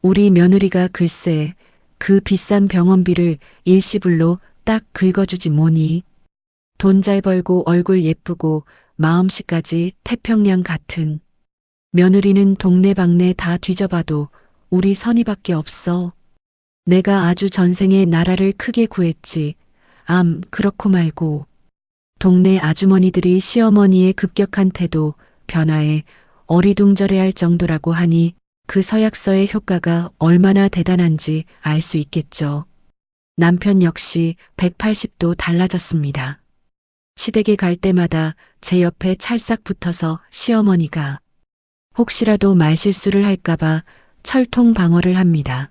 Speaker 1: 우리 며느리가 글쎄 그 비싼 병원비를 일시불로 딱 긁어주지 뭐니. 돈 잘 벌고 얼굴 예쁘고 마음씨까지 태평양 같은 며느리는 동네방네 다 뒤져봐도 우리 선이밖에 없어. 내가 아주 전생에 나라를 크게 구했지. 그렇고 말고. 동네 아주머니들이 시어머니의 급격한 태도, 변화에 어리둥절해할 정도라고 하니 그 서약서의 효과가 얼마나 대단한지 알 수 있겠죠. 남편 역시 180도 달라졌습니다. 시댁에 갈 때마다 제 옆에 찰싹 붙어서 시어머니가 혹시라도 말실수를 할까봐 철통 방어를 합니다.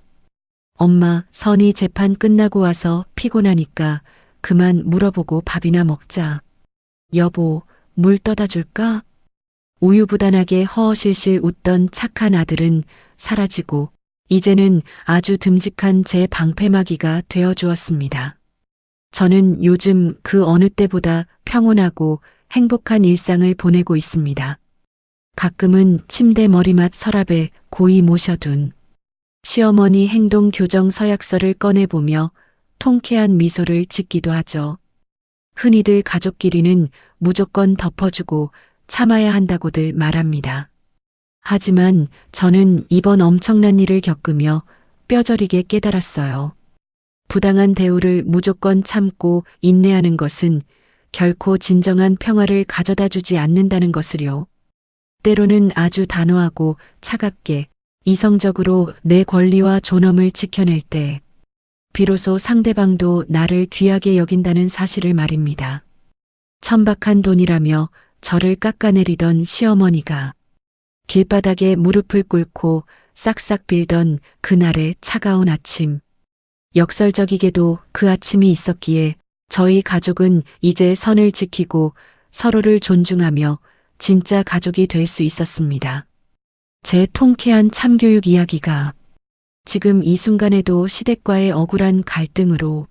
Speaker 1: 엄마, 선이 재판 끝나고 와서 피곤하니까 그만 물어보고 밥이나 먹자. 여보, 물 떠다 줄까? 우유부단하게 허허실실 웃던 착한 아들은 사라지고 이제는 아주 듬직한 제 방패막이가 되어 주었습니다. 저는 요즘 그 어느 때보다 평온하고 행복한 일상을 보내고 있습니다. 가끔은 침대 머리맡 서랍에 고이 모셔둔 시어머니 행동 교정 서약서를 꺼내보며 통쾌한 미소를 짓기도 하죠. 흔히들 가족끼리는 무조건 덮어주고 참아야 한다고들 말합니다. 하지만 저는 이번 엄청난 일을 겪으며 뼈저리게 깨달았어요. 부당한 대우를 무조건 참고 인내하는 것은 결코 진정한 평화를 가져다 주지 않는다는 것을요. 때로는 아주 단호하고 차갑게 이성적으로 내 권리와 존엄을 지켜낼 때 비로소 상대방도 나를 귀하게 여긴다는 사실을 말입니다. 천박한 돈이라며 저를 깎아내리던 시어머니가 길바닥에 무릎을 꿇고 싹싹 빌던 그날의 차가운 아침. 역설적이게도 그 아침이 있었기에 저희 가족은 이제 선을 지키고 서로를 존중하며 진짜 가족이 될 수 있었습니다. 제 통쾌한 참교육 이야기가 지금 이 순간에도 시댁과의 억울한 갈등으로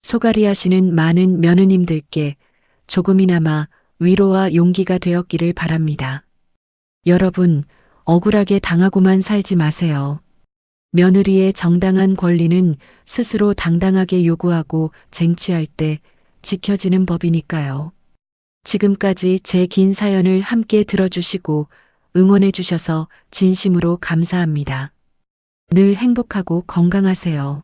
Speaker 1: 소갈이 하시는 많은 며느님들께 조금이나마 위로와 용기가 되었기를 바랍니다. 여러분, 억울하게 당하고만 살지 마세요. 며느리의 정당한 권리는 스스로 당당하게 요구하고 쟁취할 때 지켜지는 법이니까요. 지금까지 제 긴 사연을 함께 들어주시고 응원해 주셔서 진심으로 감사합니다. 늘 행복하고 건강하세요.